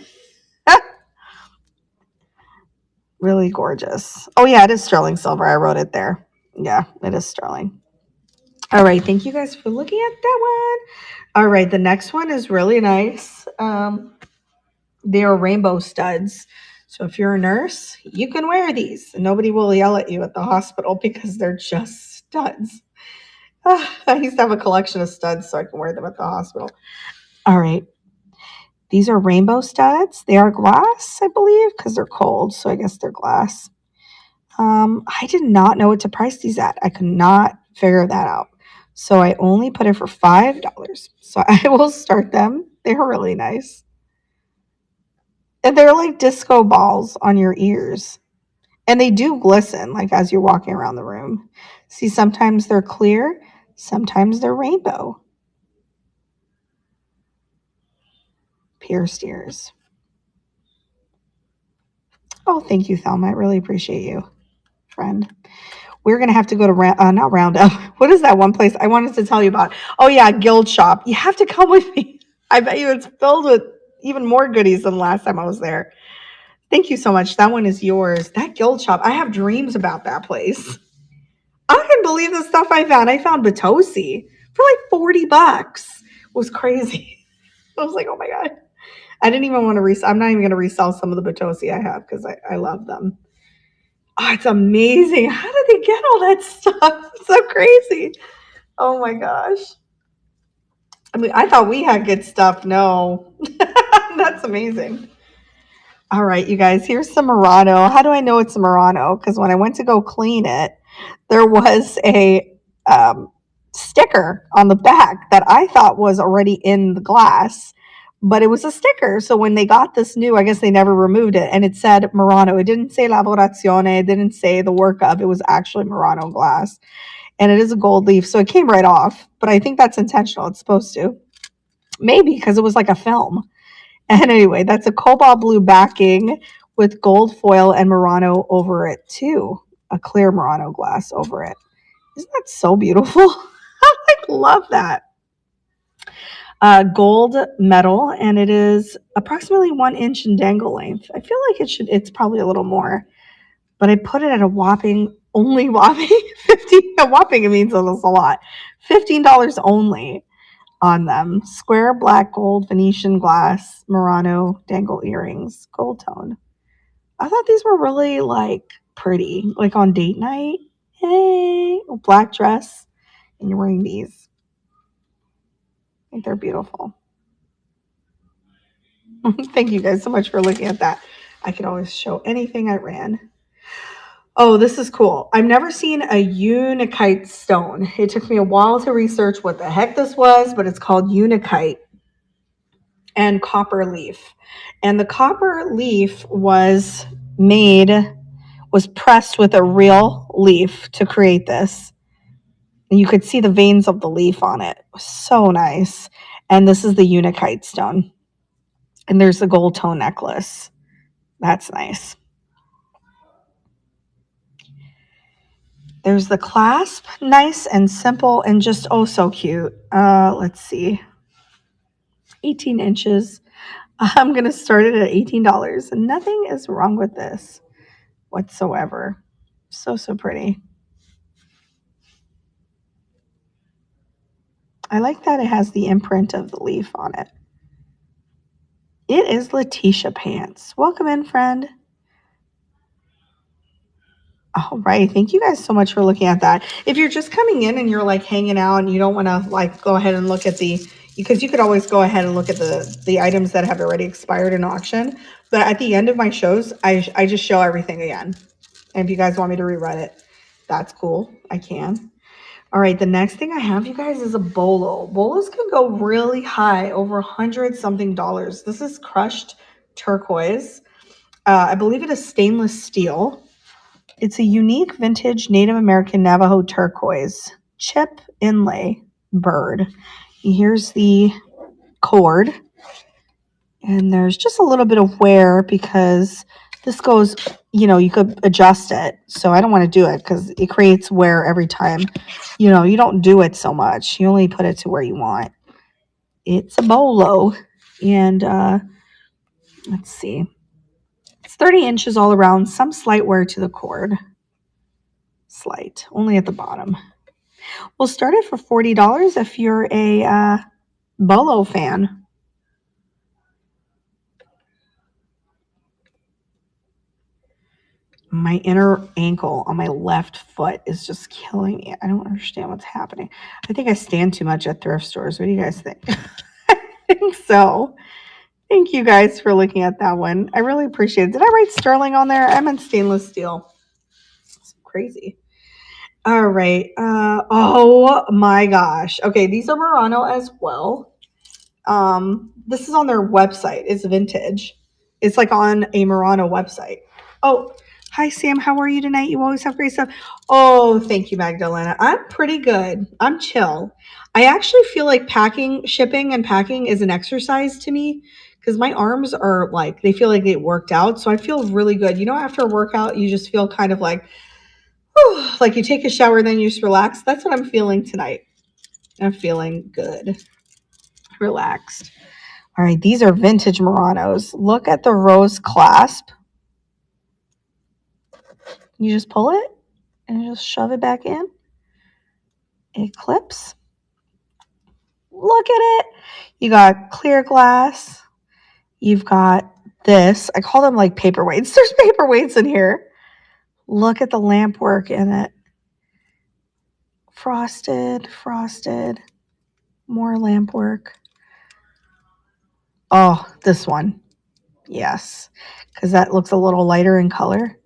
Really gorgeous. Oh, yeah, it is sterling silver. I wrote it there. Yeah, it is sterling. All right, thank you guys for looking at that one. All right, the next one is really nice. They are rainbow studs. So if you're a nurse, you can wear these. And nobody will yell at you at the hospital because they're just studs. I used to have a collection of studs so I can wear them at the hospital. All right. These are rainbow studs. They are glass, I believe, because they're cold. So I guess they're glass. I did not know what to price these at. I could not figure that out. So I only put it for $5. So I will start them. They're really nice. And they're like disco balls on your ears. And they do glisten like as you're walking around the room. See, sometimes they're clear, sometimes they're rainbow. Pierced ears. Oh, thank you, Thelma. I really appreciate you, friend. We're going to have to go to, not Roundup. What is that one place I wanted to tell you about? Oh, yeah, Guild Shop. You have to come with me. I bet you it's filled with even more goodies than last time I was there. Thank you so much. That one is yours. That Guild Shop. I have dreams about that place. I can believe the stuff I found. I found Batosi for like $40. It was crazy. I was like, oh my God. I didn't even want to resell. I'm not even going to resell some of the Batosi I have because I love them. Oh, it's amazing. How did they get all that stuff? It's so crazy. Oh my gosh. I mean, I thought we had good stuff. No, that's amazing. All right, you guys, here's some Murano. How do I know it's a Murano? Because when I went to go clean it, there was a sticker on the back that I thought was already in the glass, but it was a sticker. So when they got this new, I guess they never removed it, and it said Murano. It didn't say Lavorazione. It didn't say the work of. It was actually Murano glass, and it is a gold leaf, so it came right off. But I think that's intentional. It's supposed to. Maybe because it was like a film. And anyway, that's a cobalt blue backing with gold foil and Murano over it too. A clear Murano glass over it. Isn't that so beautiful? I love that. Gold metal, and it is approximately 1 inch in dangle length. I feel like it's probably a little more, but I put it at a only whopping 50. A whopping, it means a lot. $15 only on them. Square black gold Venetian glass Murano dangle earrings, gold tone. I thought these were really like pretty, like on date night. Hey, black dress, and you're wearing these. I think they're beautiful. Thank you guys so much for looking at that. I could always show anything I ran. Oh, this is cool. I've never seen a Unakite stone. It took me a while to research what the heck this was, but it's called Unakite and copper leaf. And the copper leaf was pressed with a real leaf to create this. And you could see the veins of the leaf on it. It was so nice. And this is the Unakite stone. And there's the gold tone necklace. That's nice. There's the clasp, nice and simple and just oh so cute. Let's see. 18 inches. I'm going to start it at $18. Nothing is wrong with this whatsoever. So pretty. I like that it has the imprint of the leaf on it. It is Letitia Pants. Welcome in, friend. All right. Thank you guys so much for looking at that. If you're just coming in and you're like hanging out and you don't want to like go ahead and look at because you could always go ahead and look at the items that have already expired in auction. But at the end of my shows, I just show everything again. And if you guys want me to rerun it, that's cool. I can. All right. The next thing I have, you guys, is a bolo. Bolos can go really high, over $100-something. This is crushed turquoise. I believe it is stainless steel. It's a unique vintage Native American Navajo turquoise chip inlay bird. Here's the cord. And there's just a little bit of wear because this goes, you could adjust it. So I don't want to do it because it creates wear every time. You don't do it so much. You only put it to where you want. It's a bolo. And let's see. It's 30 inches all around. Some slight wear to the cord. Slight. Only at the bottom. We'll start it for $40 if you're a Bolo fan. My inner ankle on my left foot is just killing me. I don't understand what's happening. I think I stand too much at thrift stores. What do you guys think? I think so. Thank you guys for looking at that one. I really appreciate it. Did I write sterling on there? I meant stainless steel. It's crazy. All right. Oh my gosh. Okay, these are Murano as well. This is on their website. It's vintage. It's like on a Murano website. Oh, hi Sam. How are you tonight? You always have great stuff. Oh, thank you, Magdalena. I'm pretty good. I'm chill. I actually feel like shipping and packing is an exercise to me because my arms are like, they feel like they worked out. So I feel really good. You know, after a workout, you just feel kind of like, whew, like you take a shower, then you just relax. That's what I'm feeling tonight. I'm feeling good, relaxed. All right, these are vintage Muranos. Look at the rose clasp. You just pull it and just shove it back in. It clips. Look at it. You got clear glass. You've got this. I call them like paperweights. There's paperweights in here. Look at the lamp work in it. Frosted, more lamp work. Oh, this one. Yes, because that looks a little lighter in color.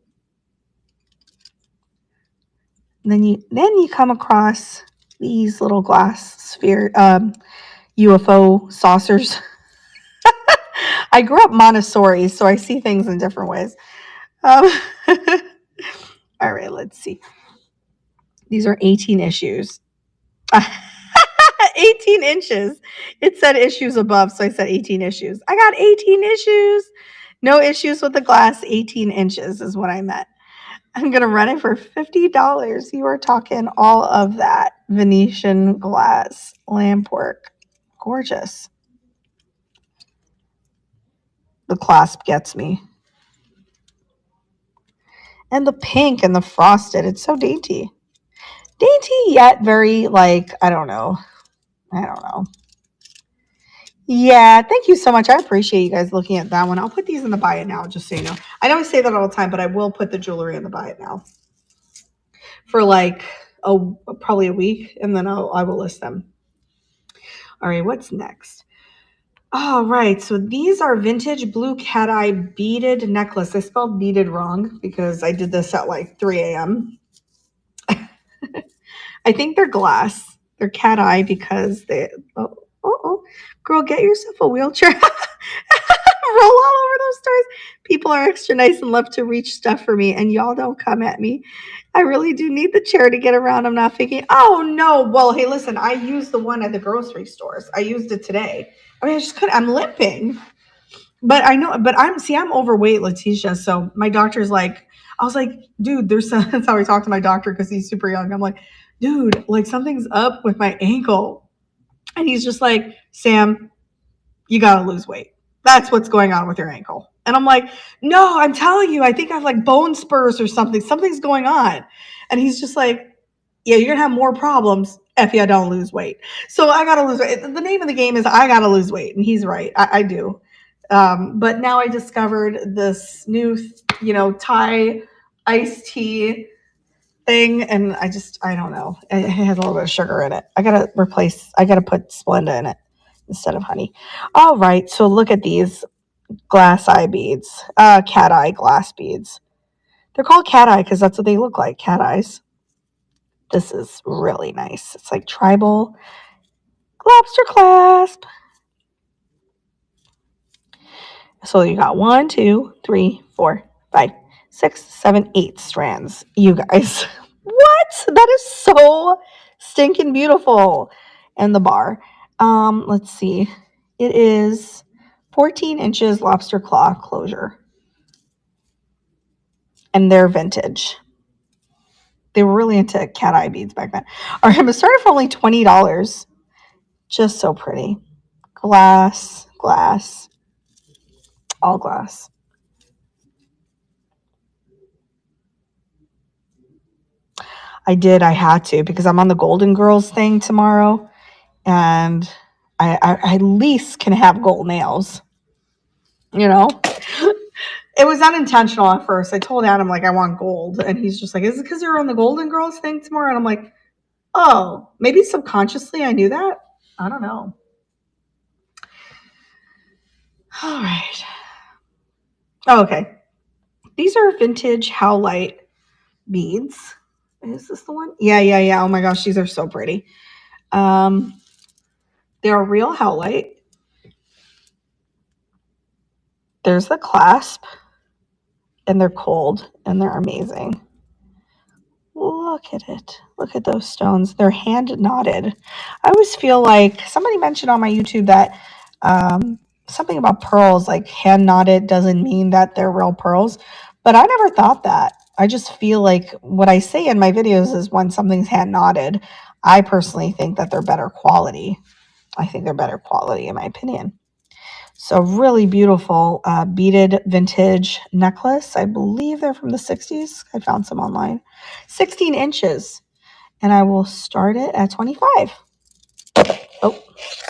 And then you come across these little glass sphere UFO saucers. I grew up Montessori, so I see things in different ways. All right, let's see. These are 18 issues. 18 inches. It said issues above, so I said 18 issues. I got 18 issues. No issues with the glass. 18 inches is what I meant. I'm going to run it for $50. You are talking all of that Venetian glass lamp work. Gorgeous. The clasp gets me. And the pink and the frosted. It's so dainty. Dainty yet very like, I don't know. Yeah, thank you so much. I appreciate you guys looking at that one. I'll put these in the buy it now, just so you know. I know I say that all the time, but I will put the jewelry in the buy it now for like probably a week, and then I will list them. All right, what's next? All right, so these are vintage blue cat eye beaded necklace. I spelled beaded wrong because I did this at like 3 a.m. I think they're glass. They're cat eye because they. Oh, girl, get yourself a wheelchair. Roll all over those stores. People are extra nice and love to reach stuff for me, and y'all don't come at me. I really do need the chair to get around. I'm not thinking, oh no. Well, hey, listen, I used the one at the grocery stores. I used it today. I mean, I just couldn't. I'm limping, but I know. But I'm overweight, Letitia. So my doctor's like, I was like, dude, that's how I talk to my doctor because he's super young. I'm like, dude, like something's up with my ankle, and he's just like, Sam, you gotta lose weight. That's what's going on with your ankle. And I'm like, no, I'm telling you, I think I have like bone spurs or something. Something's going on. And he's just like, yeah, you're gonna have more problems if you don't lose weight. So I gotta lose weight. The name of the game is I gotta lose weight. And he's right. I do. But now I discovered this new, Thai iced tea thing. And I don't know. It has a little bit of sugar in it. I gotta put Splenda in it instead of honey. All right, so look at these glass eye beads, cat eye glass beads. They're called cat eye because that's what they look like, cat eyes. This is really nice. It's like tribal lobster clasp. So you got 1, 2, 3, 4, 5, 6, 7, 8 strands. You guys, what? That is so stinking beautiful. And the bar. Let's see. It is 14 inches lobster claw closure. And they're vintage. They were really into cat eye beads back then. All right, I'm going to start it for only $20. Just so pretty. Glass, all glass. I did. I had to because I'm on the Golden Girls thing tomorrow, and I at least can have gold nails. You know, it was unintentional at first. I told Adam like I want gold, and he's just like, "Is it because you're on the Golden Girls thing tomorrow?" And I'm like, "Oh, maybe subconsciously I knew that. I don't know." All right. Oh, okay. These are vintage Howlite beads. Is this the one? Yeah. Oh my gosh, these are so pretty. They're real Howlite. There's the clasp, and they're cold, and they're amazing. Look at it. Look at those stones. They're hand knotted. I always feel like somebody mentioned on my YouTube that something about pearls, like hand knotted, doesn't mean that they're real pearls. But I never thought that. I just feel like what I say in my videos is when something's hand knotted, I personally think that they're better quality. I think they're better quality in my opinion. So really beautiful beaded vintage necklace. I believe they're from the 60s. I found some online. 16 inches. And I will start it at 25. Oh,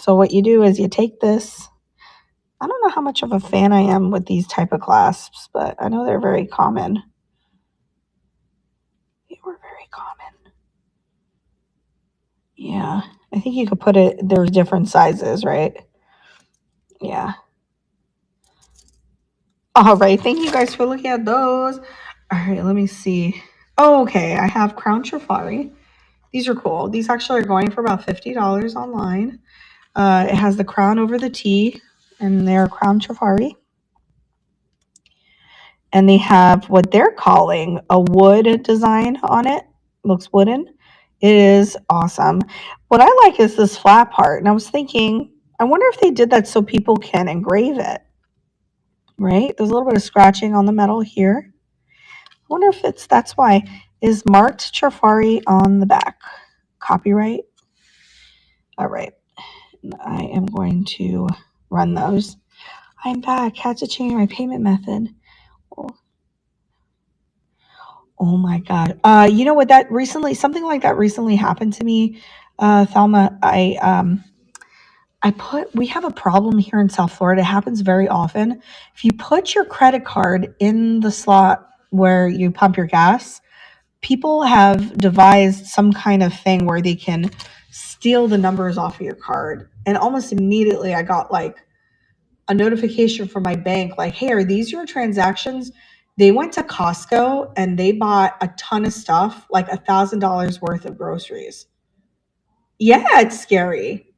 so what you do is you take this. I don't know how much of a fan I am with these type of clasps, but I know they're very common. They were very common. Yeah, I think you could put it, there's different sizes, right? Yeah. All right, thank you guys for looking at those. All right, let me see. Oh, okay, I have Crown Trifari. These are cool. These actually are going for about $50 online. It has the crown over the T, and they're Crown Trifari. And they have what they're calling a wood design on it. Looks wooden. It is awesome. What I like is this flat part. And I was thinking, I wonder if they did that so people can engrave it. Right? There's a little bit of scratching on the metal here. I wonder if that's why. Is marked Trifari on the back. Copyright. All right. I am going to run those. I'm back. Had to change my payment method. Oh my God. You know what, something like that recently happened to me, Thelma. We have a problem here in South Florida. It happens very often. If you put your credit card in the slot where you pump your gas, people have devised some kind of thing where they can steal the numbers off of your card. And almost immediately I got like a notification from my bank like, hey, are these your transactions? They went to Costco and they bought a ton of stuff, like $1,000 worth of groceries. Yeah, it's scary.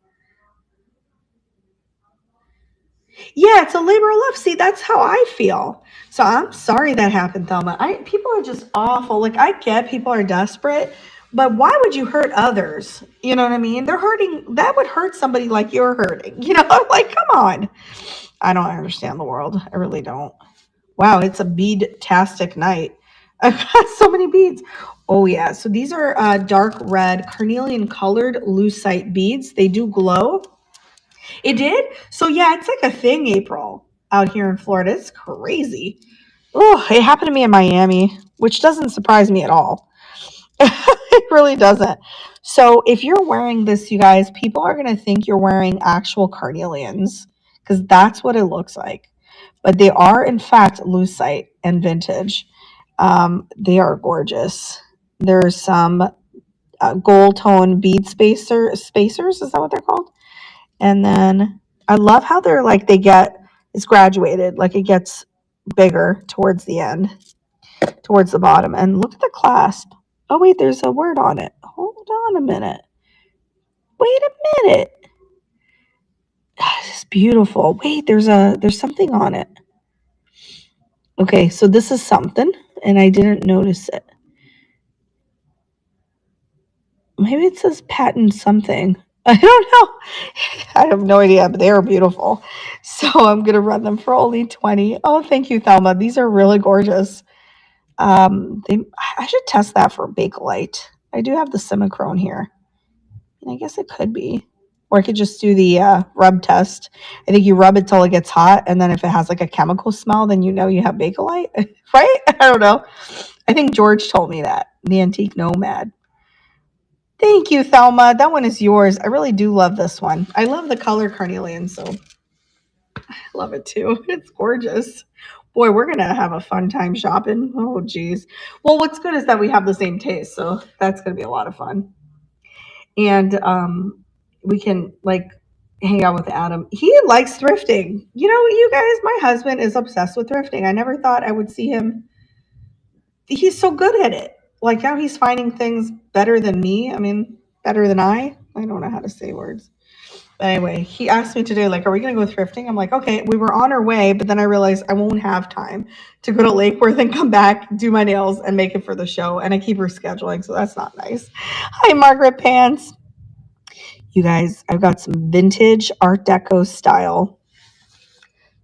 Yeah, it's a labor of love. See, that's how I feel. So I'm sorry that happened, Thelma. People are just awful. Like I get people are desperate, but why would you hurt others? You know what I mean? They're hurting. That would hurt somebody like you're hurting. You know, like come on. I don't understand the world. I really don't. Wow, it's a bead-tastic night. I've got so many beads. Oh yeah, so these are dark red carnelian colored lucite beads. They do glow. It did? So yeah, it's like a thing, April, out here in Florida. It's crazy. Oh, it happened to me in Miami, which doesn't surprise me at all. It really doesn't. So if you're wearing this, you guys, people are going to think you're wearing actual carnelians because that's what it looks like. But they are, in fact, lucite and vintage. They are gorgeous. There's some gold tone bead spacers. Is that what they're called? And then I love how it's graduated. Like it gets bigger towards the end, towards the bottom. And look at the clasp. Oh, wait, there's a word on it. Hold on a minute. Wait a minute. It's beautiful. Wait, there's something on it. Okay, so this is something, and I didn't notice it. Maybe it says patent something. I don't know. I have no idea, but they are beautiful. So I'm going to run them for only 20. Oh, thank you, Thelma. These are really gorgeous. I should test that for Bakelite. I do have the Simichrone here. And I guess it could be. Or I could just do the rub test. I think you rub it till it gets hot, and then if it has like a chemical smell, then you know you have Bakelite, right? I don't know. I think George told me that, the Antique Nomad. Thank you, Thelma. That one is yours. I really do love this one. I love the color carnelian, so I love it too. It's gorgeous. Boy, we're gonna have a fun time shopping. Oh, geez. Well, what's good is that we have the same taste, so that's gonna be a lot of fun. And we can like hang out with Adam. He likes thrifting. You know, you guys, my husband is obsessed with thrifting. I never thought I would see him. He's so good at it. Like now he's finding things better than me. I mean, better than I. I don't know how to say words. But anyway, he asked me today, like, are we going to go thrifting? I'm like, okay, we were on our way, but then I realized I won't have time to go to Lake Worth and come back, do my nails, and make it for the show. And I keep rescheduling, so that's not nice. Hi, Margaret Pants. You guys, I've got some vintage Art Deco style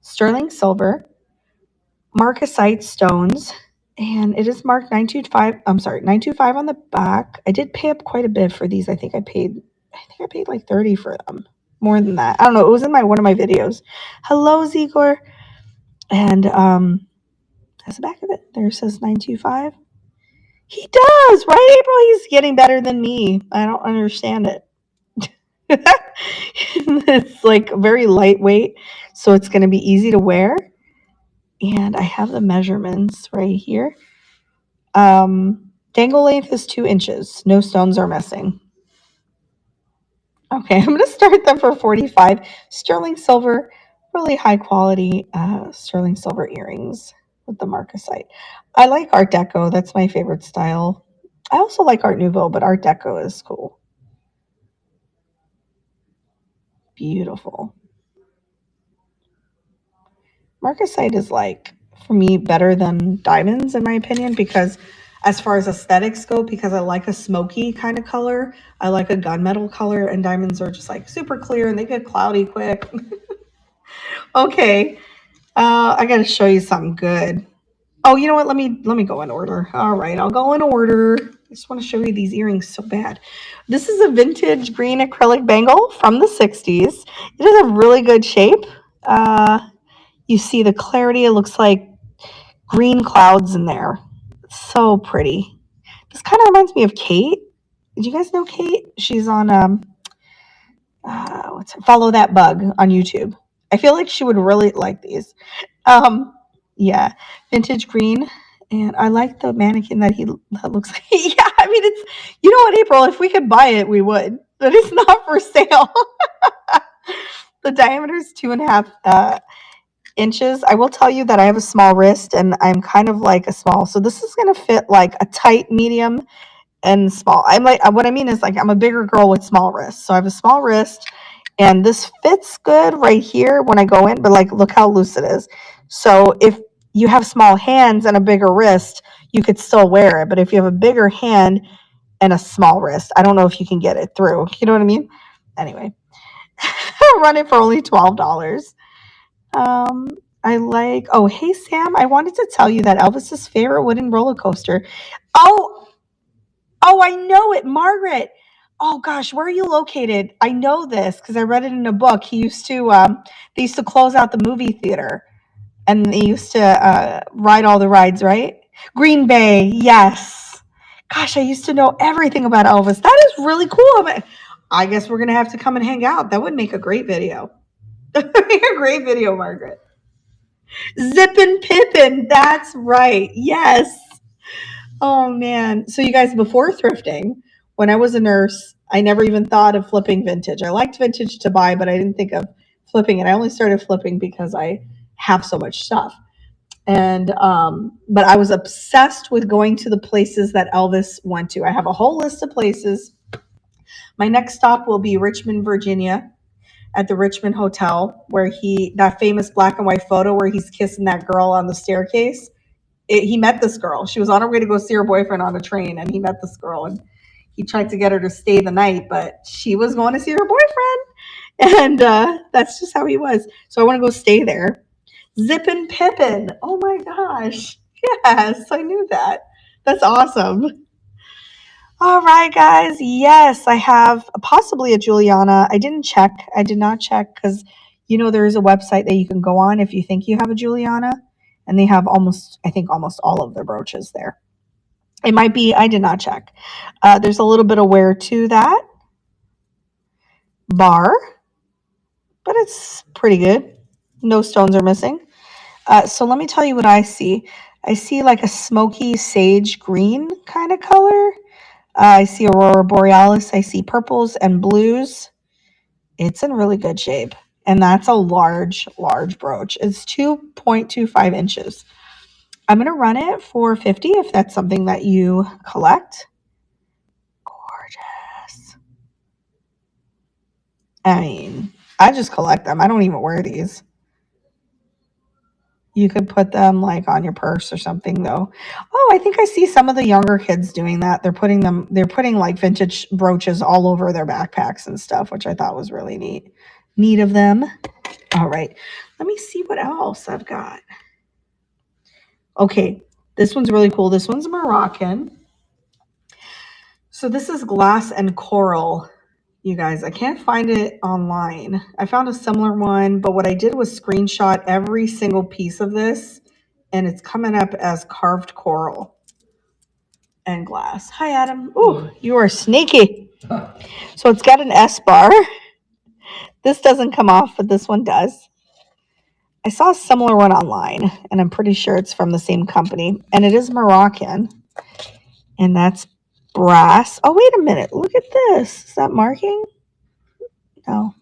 sterling silver, marcasite stones, and it is marked 925. I'm sorry, 925 on the back. I did pay up quite a bit for these. I think I paid like 30 for them. More than that. I don't know. It was in one of my videos. Hello, Ziegler. And that's the back of it. There it says 925. He does, right, April? He's getting better than me. I don't understand it. It's like very lightweight, so it's going to be easy to wear. And I have the measurements right here. Dangle length is 2 inches. No stones are missing. Okay, I'm going to start them for 45. Sterling silver, really high quality sterling silver earrings with the marcasite. I like Art Deco. That's my favorite style. I also like Art Nouveau, but Art Deco is cool. Beautiful. Marcasite is like, for me, better than diamonds in my opinion, because as far as aesthetics go, because I like a smoky kind of color. I like a gunmetal color, and diamonds are just like super clear and they get cloudy quick. Okay, I got to show you something good. Oh, you know what? Let me go in order. All right, I'll go in order. I just want to show you these earrings so bad. This is a vintage green acrylic bangle from the 60s. It is a really good shape. You see the clarity. It looks like green clouds in there. It's so pretty. This kind of reminds me of Kate. Did you guys know Kate? She's on Follow That Bug on YouTube. I feel like she would really like these. Yeah, vintage green, and I like the mannequin that looks like. Yeah, I mean it's. You know what, April? If we could buy it, we would, but it's not for sale. The diameter is 2.5 inches. I will tell you that I have a small wrist, and I'm kind of like a small. So this is gonna fit like a tight medium and small. I'm like, what I mean is like I'm a bigger girl with small wrists. So I have a small wrist, and this fits good right here when I go in, but like look how loose it is. So if you have small hands and a bigger wrist, you could still wear it. But if you have a bigger hand and a small wrist, I don't know if you can get it through. You know what I mean? Anyway, run it for only $12. Oh, hey, Sam, I wanted to tell you that Elvis's favorite wooden roller coaster. Oh, I know it, Margaret. Oh gosh, where are you located? I know this because I read it in a book. They used to close out the movie theater, and they used to ride all the rides, right? Green Bay, yes. Gosh, I used to know everything about Elvis. That is really cool. I guess we're gonna have to come and hang out. That would make a great video. That would make a great video, Margaret. Zippin' Pippin, that's right. Yes. Oh man. So you guys, before thrifting, when I was a nurse, I never even thought of flipping vintage. I liked vintage to buy, but I didn't think of flipping it. I only started flipping because I have so much stuff. And but I was obsessed with going to the places that Elvis went to. I have a whole list of places. My next stop will be Richmond, Virginia, at the Richmond Hotel, where that famous black and white photo where he's kissing that girl on the staircase. He met this girl. She was on her way to go see her boyfriend on a train, and he met this girl, and he tried to get her to stay the night, but she was going to see her boyfriend, and that's just how he was. So I want to go stay there. Zippin' Pippin. Oh my gosh. Yes, I knew that. That's awesome. All right, guys. Yes, I have possibly a Juliana. I didn't check. I did not check because, there is a website that you can go on if you think you have a Juliana, and they have almost all of their brooches there. It might be, I did not check. There's a little bit of wear to that bar, but it's pretty good. No stones are missing. So let me tell you what I see. I see like a smoky sage green kind of color. I see aurora borealis. I see purples and blues. It's in really good shape. And that's a large, large brooch. It's 2.25 inches. I'm going to run it for 50 if that's something that you collect. Gorgeous. I mean, I just collect them. I don't even wear these. You could put them like on your purse or something though. Oh, I think I see some of the younger kids doing that. They're putting like vintage brooches all over their backpacks and stuff, which I thought was really neat. Neat of them. All right. Let me see what else I've got. Okay. This one's really cool. This one's Moroccan. So this is glass and coral. You guys, I can't find it online. I found a similar one, but what I did was screenshot every single piece of this, and it's coming up as carved coral and glass. Hi, Adam. Ooh, you are sneaky. So it's got an S bar. This doesn't come off, but this one does. I saw a similar one online, and I'm pretty sure it's from the same company, and it is Moroccan, and that's brass. Oh, wait a minute. Look at this. Is that marking? No.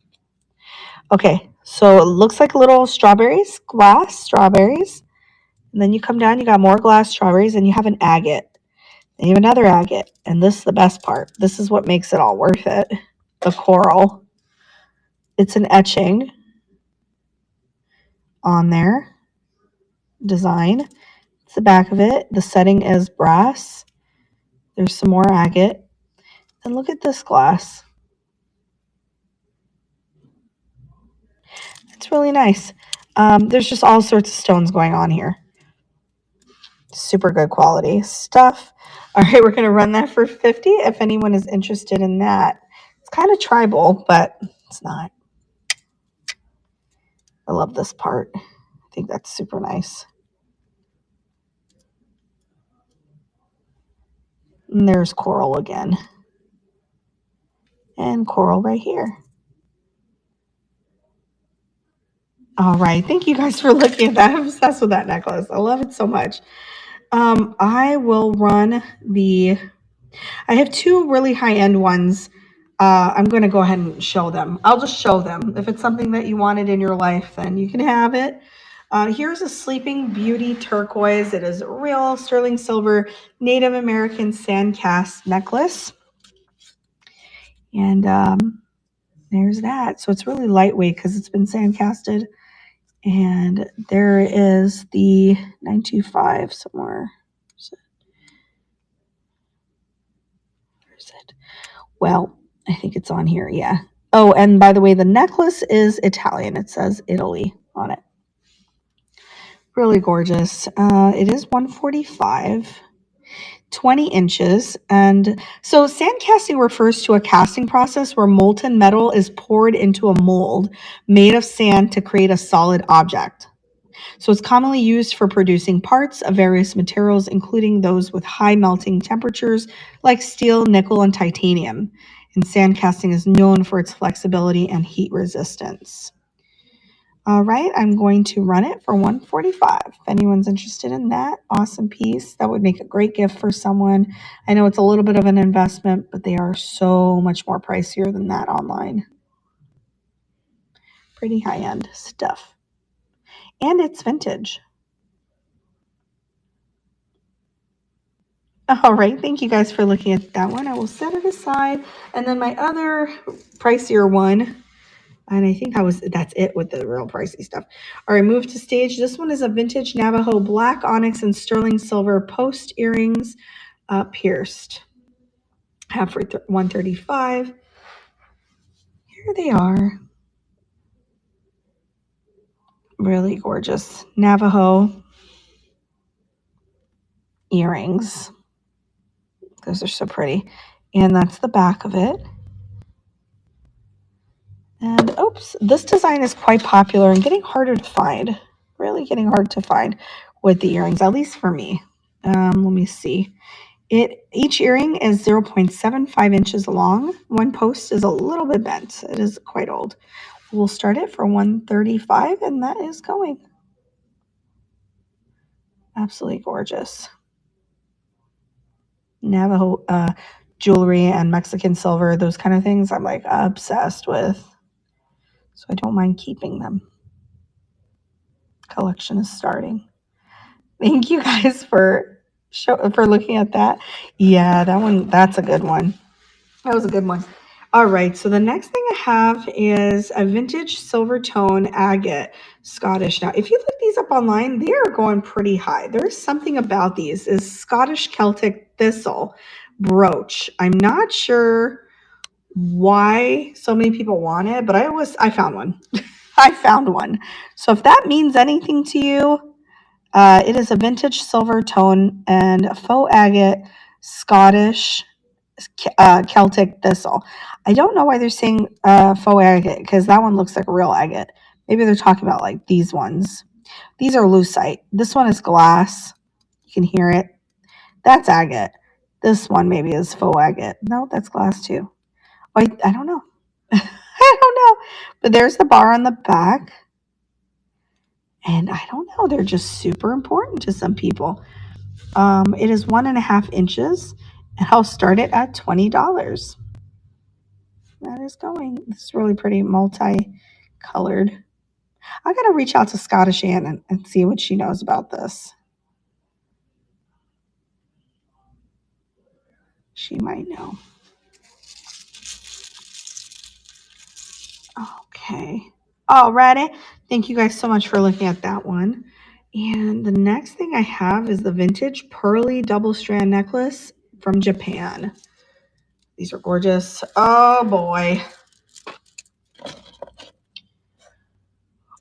Okay, so it looks like little strawberries, glass strawberries. And then you come down, you got more glass strawberries, and you have an agate. And you have another agate. And this is the best part. This is what makes it all worth it. The coral. It's an etching on there. Design. It's the back of it. The setting is brass. There's some more agate. And look at this glass. It's really nice. There's just all sorts of stones going on here. Super good quality stuff. All right, we're going to run that for 50 if anyone is interested in that. It's kind of tribal, but it's not. I love this part. I think that's super nice. And there's coral again. And coral right here. All right. Thank you guys for looking at that. I'm obsessed with that necklace. I love it so much. I will run the... I have two really high-end ones. I'm going to go ahead and show them. I'll just show them. If it's something that you wanted in your life, then you can have it. Here's a Sleeping Beauty turquoise. It is a real sterling silver Native American sand cast necklace. And there's that. So it's really lightweight because it's been sand casted. And there is the 925 somewhere. Where's it? Well, I think it's on here. Yeah. Oh, and by the way, the necklace is Italian. It says Italy on it. Really gorgeous. It is $145, 20 inches. And so sand casting refers to a casting process where molten metal is poured into a mold made of sand to create a solid object. So it's commonly used for producing parts of various materials, including those with high melting temperatures like steel, nickel, and titanium. And sand casting is known for its flexibility and heat resistance. All right, I'm going to run it for $145. If anyone's interested in that, awesome piece. That would make a great gift for someone. I know it's a little bit of an investment, but they are so much more pricier than that online. Pretty high-end stuff. And it's vintage. All right, thank you guys for looking at that one. I will set it aside. And then my other pricier one, and I think that's it with the real pricey stuff. All right, move to stage. This one is a vintage Navajo black onyx and sterling silver post earrings, pierced. Have for $135. Here they are. Really gorgeous Navajo earrings. Those are so pretty. And that's the back of it. And oops, this design is quite popular and getting harder to find. Really getting hard to find with the earrings, at least for me. Let me see. Each earring is 0.75 inches long. One post is a little bit bent. It is quite old. We'll start it for 135, and that is going. Absolutely gorgeous. Navajo jewelry and Mexican silver, those kind of things, I'm like obsessed with. So I don't mind keeping them. Collection is starting. Thank you guys for looking at that. Yeah, that's a good one. That was a good one. All right, so the next thing I have is a vintage silver tone agate Scottish. Now, if you look these up online, they are going pretty high. There's something about these is Scottish Celtic thistle brooch. I'm not sure why so many people want it, but I found one. I found one. So if that means anything to you, it is a vintage silver tone and faux agate Scottish Celtic thistle. I don't know why they're saying faux agate because that one looks like real agate. Maybe they're talking about like these ones. These are lucite. This one is glass. You can hear it. That's agate. This one maybe is faux agate. No, that's glass too. Wait, I don't know. I don't know. But there's the bar on the back. And I don't know. They're just super important to some people. It is 1.5 inches. And I'll start it at $20. That is going. It's really pretty multi-colored. I got to reach out to Scottish Ann and see what she knows about this. She might know. Okay. Alrighty. Thank you guys so much for looking at that one. And the next thing I have is the vintage pearly double strand necklace from Japan. These are gorgeous. Oh boy.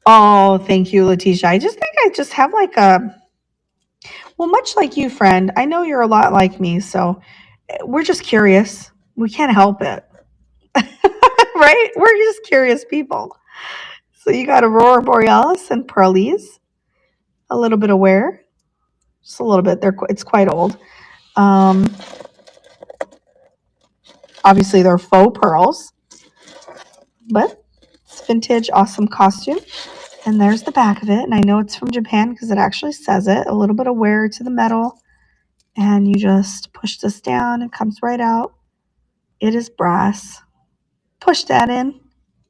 Oh, thank you, Letitia. I just think I just have like well, much like you, friend. I know you're a lot like me, so we're just curious. We can't help it. Right? We're just curious people. So you got Aurora Borealis and Pearlies. A little bit of wear. Just a little bit. It's quite old. Obviously, they're faux pearls, but it's vintage, awesome costume. And there's the back of it. And I know it's from Japan because it actually says it. A little bit of wear to the metal. And you just push this down. It comes right out. It is brass. Push that in,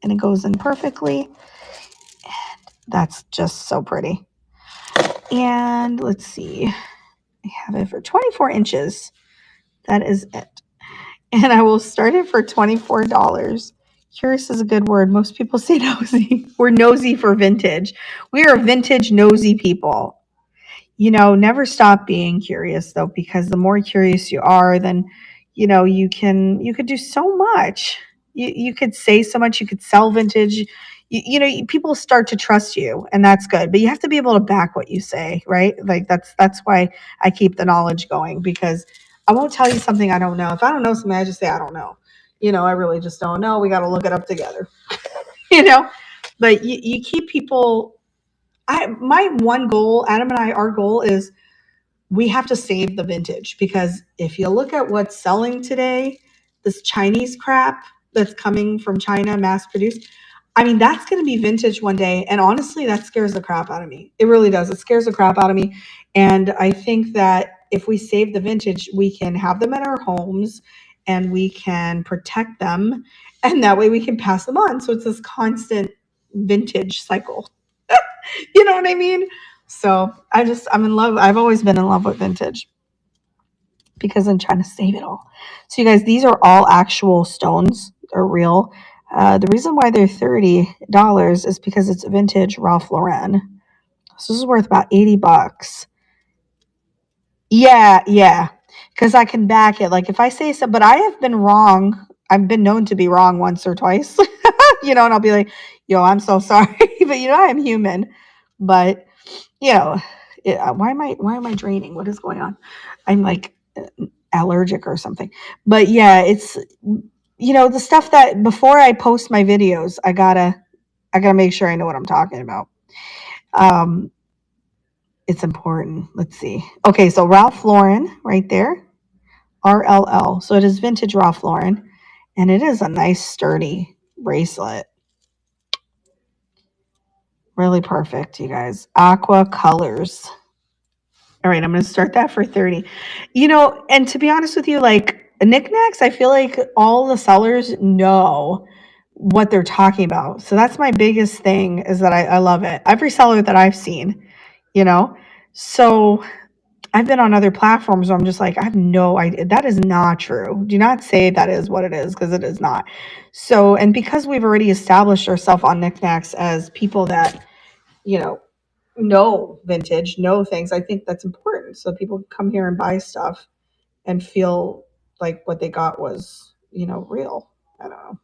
and it goes in perfectly. And that's just so pretty. And let's see. I have it for 24 inches. That is it. And I will start it for $24. Curious is a good word. Most people say nosy. We're nosy for vintage. We are vintage nosy people. You know, never stop being curious though, because the more curious you are, then you could do so much. You could say so much. You could sell vintage. People start to trust you, and that's good. But you have to be able to back what you say, right? Like that's why I keep the knowledge going, because I won't tell you something I don't know. If I don't know something, I just say I don't know. I really just don't know. We got to look it up together. you know, but you keep people. My one goal, Adam and I, our goal is we have to save the vintage, because if you look at what's selling today, this Chinese crap that's coming from China, mass produced, I mean, that's going to be vintage one day. And honestly, that scares the crap out of me. It really does. It scares the crap out of me. And I think that if we save the vintage, we can have them at our homes and we can protect them. And that way we can pass them on. So it's this constant vintage cycle. You know what I mean? So I'm in love. I've always been in love with vintage because I'm trying to save it all. So you guys, these are all actual stones. They're real. The reason why they're $30 is because it's vintage Ralph Lauren. So this is worth about $80. Yeah. Because I can back it. Like if I say so, but I have been wrong. I've been known to be wrong once or twice. And I'll be like, yo, I'm so sorry. But I am human. But why am I draining? What is going on? I'm like allergic or something. But yeah, it's the stuff that before I post my videos, I gotta make sure I know what I'm talking about. It's important. Let's see. Okay, so Ralph Lauren right there. RLL. So it is vintage Ralph Lauren, and it is a nice sturdy bracelet. Really perfect, you guys. Aqua colors. All right, I'm going to start that for 30. And to be honest with you, like knickknacks, I feel like all the sellers know what they're talking about. So that's my biggest thing is that I love it. Every seller that I've seen, you know. So I've been on other platforms where I'm just like, I have no idea. That is not true. Do not say that is what it is because it is not. So, and because we've already established ourselves on knickknacks as people that, know vintage, know things, I think that's important. So people come here and buy stuff and feel like what they got was, real. I don't know.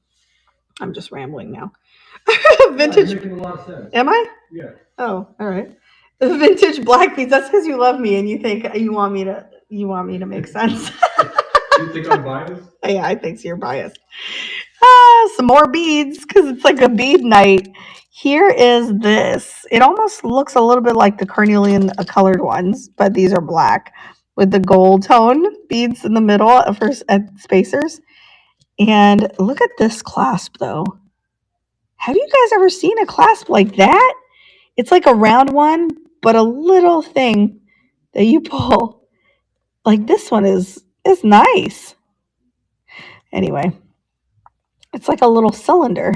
I'm just rambling now. Vintage. Yeah, you're making a lot of sense. Am I? Yeah. Oh, all right. Vintage black beads. That's because you love me and you think you want me to make sense. You think I'm biased? Yeah, I think so. You're biased. Some more beads because it's like a bead night. Here is this. It almost looks a little bit like the carnelian colored ones, but these are black with the gold tone beads in the middle for spacers. And look at this clasp though. Have you guys ever seen a clasp like that? It's like a round one, but a little thing that you pull. Like this one is nice. Anyway, it's like a little cylinder.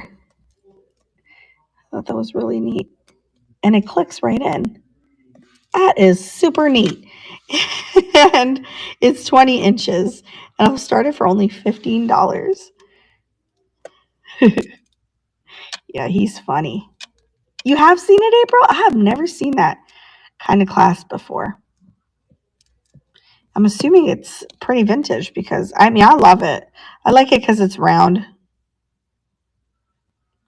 I thought that was really neat. And it clicks right in. That is super neat. And it's 20 inches. And I'll start it for only $15. Yeah, he's funny. You have seen it, April? I have never seen that kind of clasp before. I'm assuming it's pretty vintage because, I love it. I like it because it's round.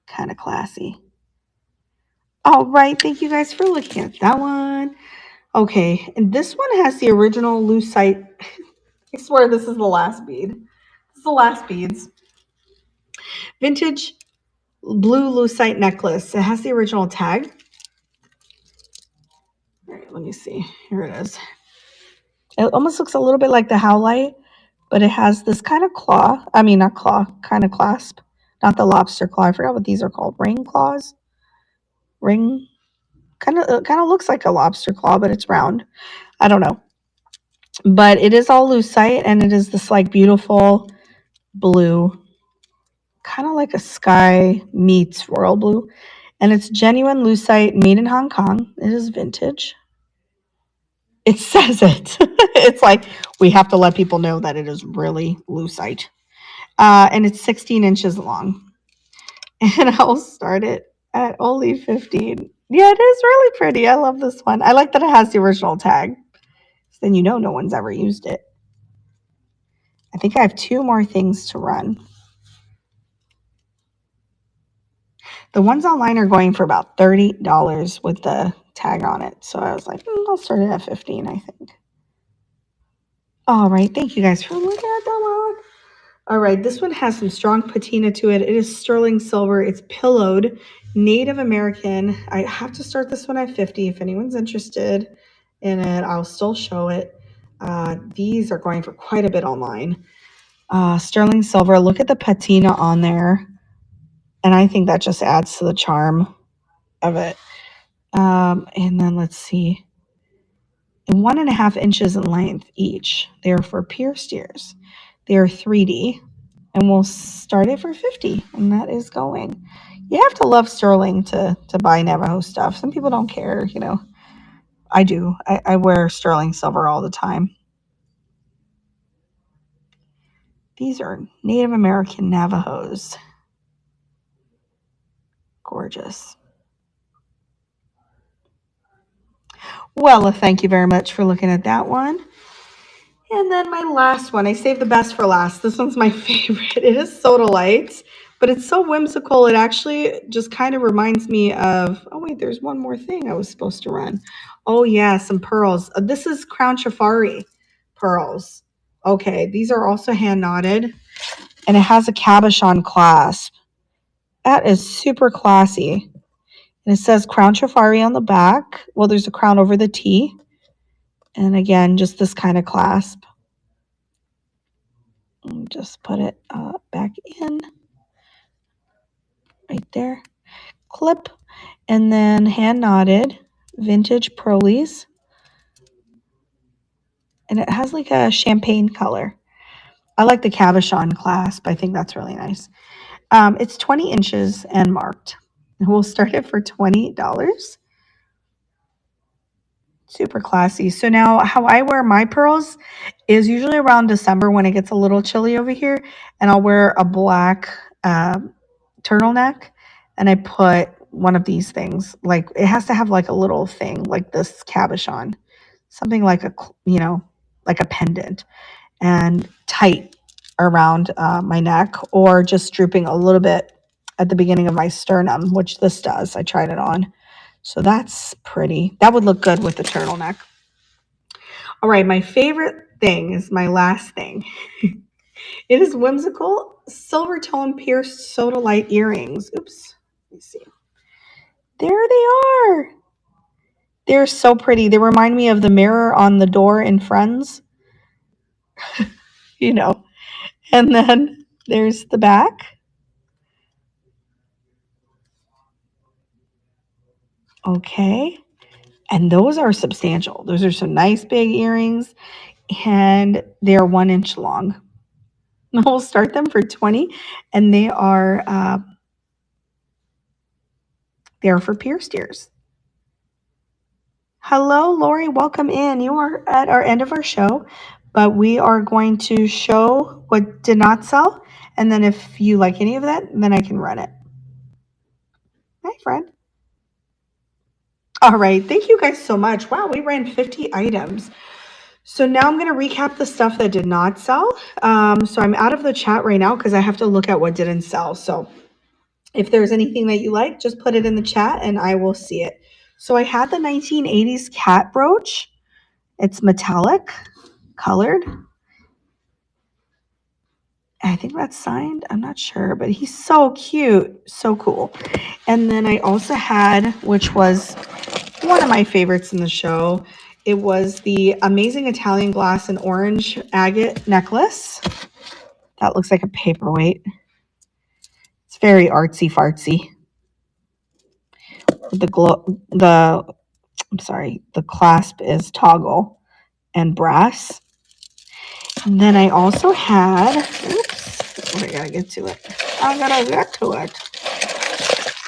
Kind of classy. All right. Thank you guys for looking at that one. Okay. And this one has the original lucite. I swear this is the last bead. This is the last beads. Vintage blue lucite necklace. It has the original tag. All right. Let me see. Here it is. It almost looks a little bit like the Howlite, but it has this kind of claw. Not claw, kind of clasp. Not the lobster claw. I forgot what these are called. Ring claws? Ring? Kind of looks like a lobster claw, but it's round. I don't know. But it is all lucite, and it is this like beautiful blue. Kind of like a sky meets royal blue. And it's genuine lucite made in Hong Kong. It is vintage. It says it. It's like we have to let people know that it is really lucite. And it's 16 inches long. And I'll start it at only 15. Yeah, it is really pretty. I love this one. I like that it has the original tag. So then no one's ever used it. I think I have 2 more things to run. The ones online are going for about $30 with the tag on it. So I was like, I'll start it at 15, I think. All right. Thank you guys for looking at that one. All right. This one has some strong patina to it. It is sterling silver. It's pillowed. Native American. I have to start this one at 50. If anyone's interested in it, I'll still show it. These are going for quite a bit online. Sterling silver. Look at the patina on there. And I think that just adds to the charm of it. And then let's see. 1.5 inches in length each. They are for pierced ears. They are 3D. And we'll start it for 50. And that is going. You have to love sterling to buy Navajo stuff. Some people don't care, I do. I wear sterling silver all the time. These are Native American Navajos. Gorgeous. Well, thank you very much for looking at that one. And then my last one, I saved the best for last. This one's my favorite. It is Sodalite, but it's so whimsical. It actually just kind of reminds me of, oh wait, there's one more thing I was supposed to run. Oh yeah, some pearls. This is Crown Safari pearls. Okay, these are also hand knotted, and it has a cabochon clasp. That is super classy. And it says Crown Safari on the back. Well, there's a crown over the T. And again, just this kind of clasp. And just put it back in right there. Clip. And then hand knotted vintage pearlies. And it has like a champagne color. I like the cabochon clasp. I think that's really nice. It's 20 inches and marked. We'll start it for $20. Super classy. So now how I wear my pearls is usually around December when it gets a little chilly over here. And I'll wear a black turtleneck. And I put one of these things. Like it has to have like a little thing like this cabochon. Something like like a pendant. And tight around my neck, or just drooping a little bit at the beginning of my sternum, which this does. I tried it on. So that's pretty. That would look good with the turtleneck. All right, my favorite thing is my last thing. It is whimsical silver tone pierced sodalite earrings. Oops. Let me see. There they are. They're so pretty. They remind me of the mirror on the door in Friends. And then there's the back. Okay. And those are substantial. Those are some nice big earrings, and they are 1 inch long. We'll start them for 20, and they're for pierced ears. Hello, Lori. Welcome in. You are at our end of our show, but we are going to show what did not sell, and then if you like any of that, then I can run it. Hi, friend. All right. Thank you guys so much. Wow, we ran 50 items. So now I'm going to recap the stuff that did not sell. So I'm out of the chat right now because I have to look at what didn't sell. So if there's anything that you like, just put it in the chat and I will see it. So I had the 1980s cat brooch. It's metallic, colored. I think that's signed. I'm not sure, but he's so cute. So cool. And then I also had, which was one of my favorites in the show, it was the Amazing Italian Glass and Orange Agate necklace. That looks like a paperweight. It's very artsy fartsy. The clasp is toggle and brass. And then I also had, oops, I gotta get to it. I gotta get to it.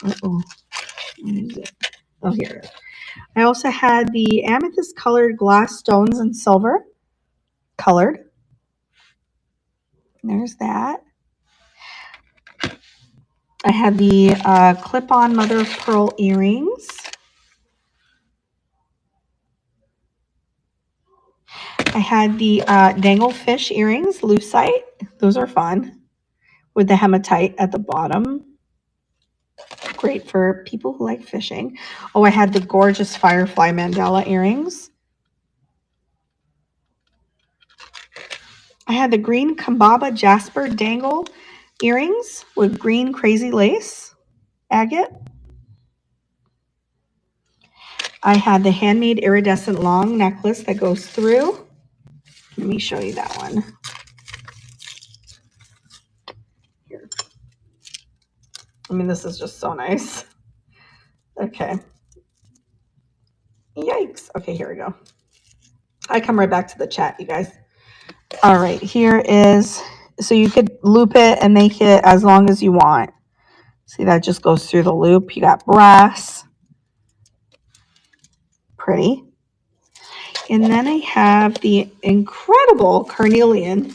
Uh-oh. Where is it? Oh, here it is. I also had the amethyst colored glass stones and silver colored. There's that. I had the clip-on mother of pearl earrings. I had the dangle fish earrings, lucite. Those are fun with the hematite at the bottom. Great for people who like fishing. Oh, I had the gorgeous firefly mandala earrings. I had the green Kambaba Jasper dangle earrings with green crazy lace agate. I had the handmade iridescent long necklace that goes through. Let me show you that one. Here. I mean, this is just so nice. Okay. Yikes. Okay, here we go. I come right back to the chat, you guys. All right, here is, so you could loop it and make it as long as you want. See, that just goes through the loop. You got brass. Pretty. And then I have the incredible carnelian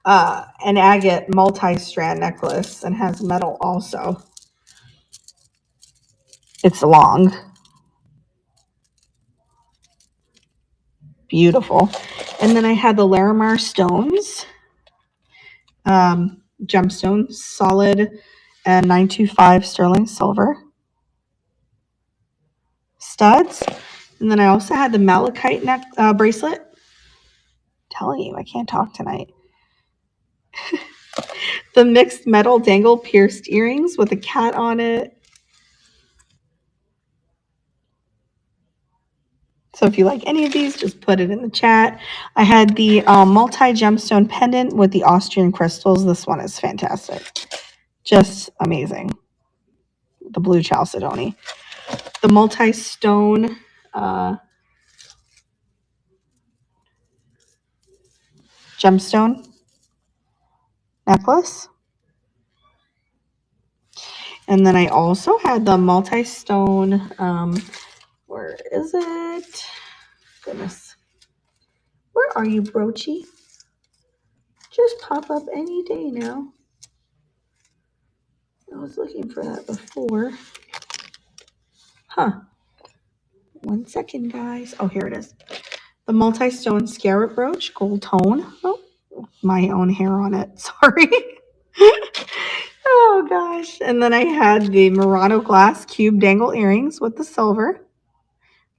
an agate multi-strand necklace, and has metal also. It's long. Beautiful. And then I had the Larimar stones, gemstone, solid, and 925 sterling silver studs. And then I also had the malachite neck bracelet. I'm telling you, I can't talk tonight. The mixed metal dangle pierced earrings with a cat on it. So if you like any of these, just put it in the chat. I had the multi-gemstone pendant with the Austrian crystals. This one is fantastic. Just amazing. The blue chalcedony. The multi-stone gemstone necklace. And then I also had the multi-stone, where is it? Goodness. Where are you, Broochie? Just pop up any day now. I was looking for that before. Huh. 1 second, guys. Oh, here it is. The multi-stone scarab brooch, gold tone. Oh, my own hair on it. Sorry. Oh, gosh. And then I had the Murano glass cube dangle earrings with the silver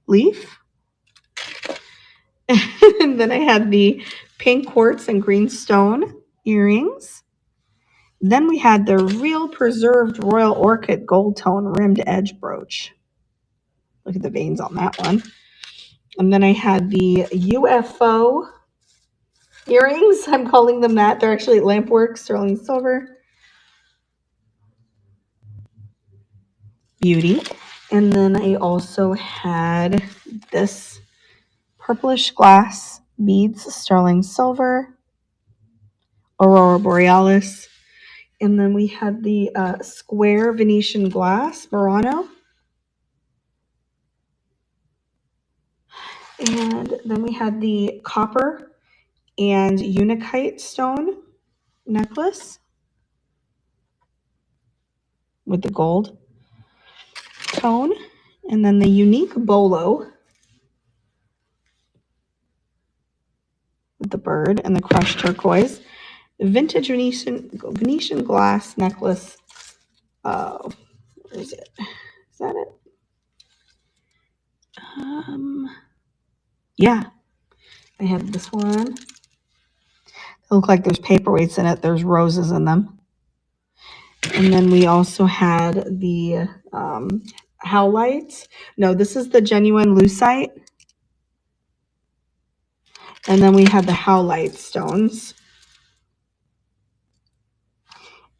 leaf. And then I had the pink quartz and green stone earrings. Then we had the real preserved royal orchid gold tone rimmed edge brooch. Look at the veins on that one. And then I had the UFO earrings. I'm calling them that. They're actually Lampwork sterling silver. Beauty. And then I also had this purplish glass beads, sterling silver, Aurora Borealis. And then we had the square Venetian glass, Murano. And then we had the copper and unakite stone necklace with the gold tone. And then the unique bolo with the bird and the crushed turquoise. Vintage Venetian glass necklace. Where is it? Is that it? Yeah. I have this one. They look like there's paperweights in it. There's roses in them. And then we also had the howlites. No, this is the genuine lucite. And then we had the howlite stones.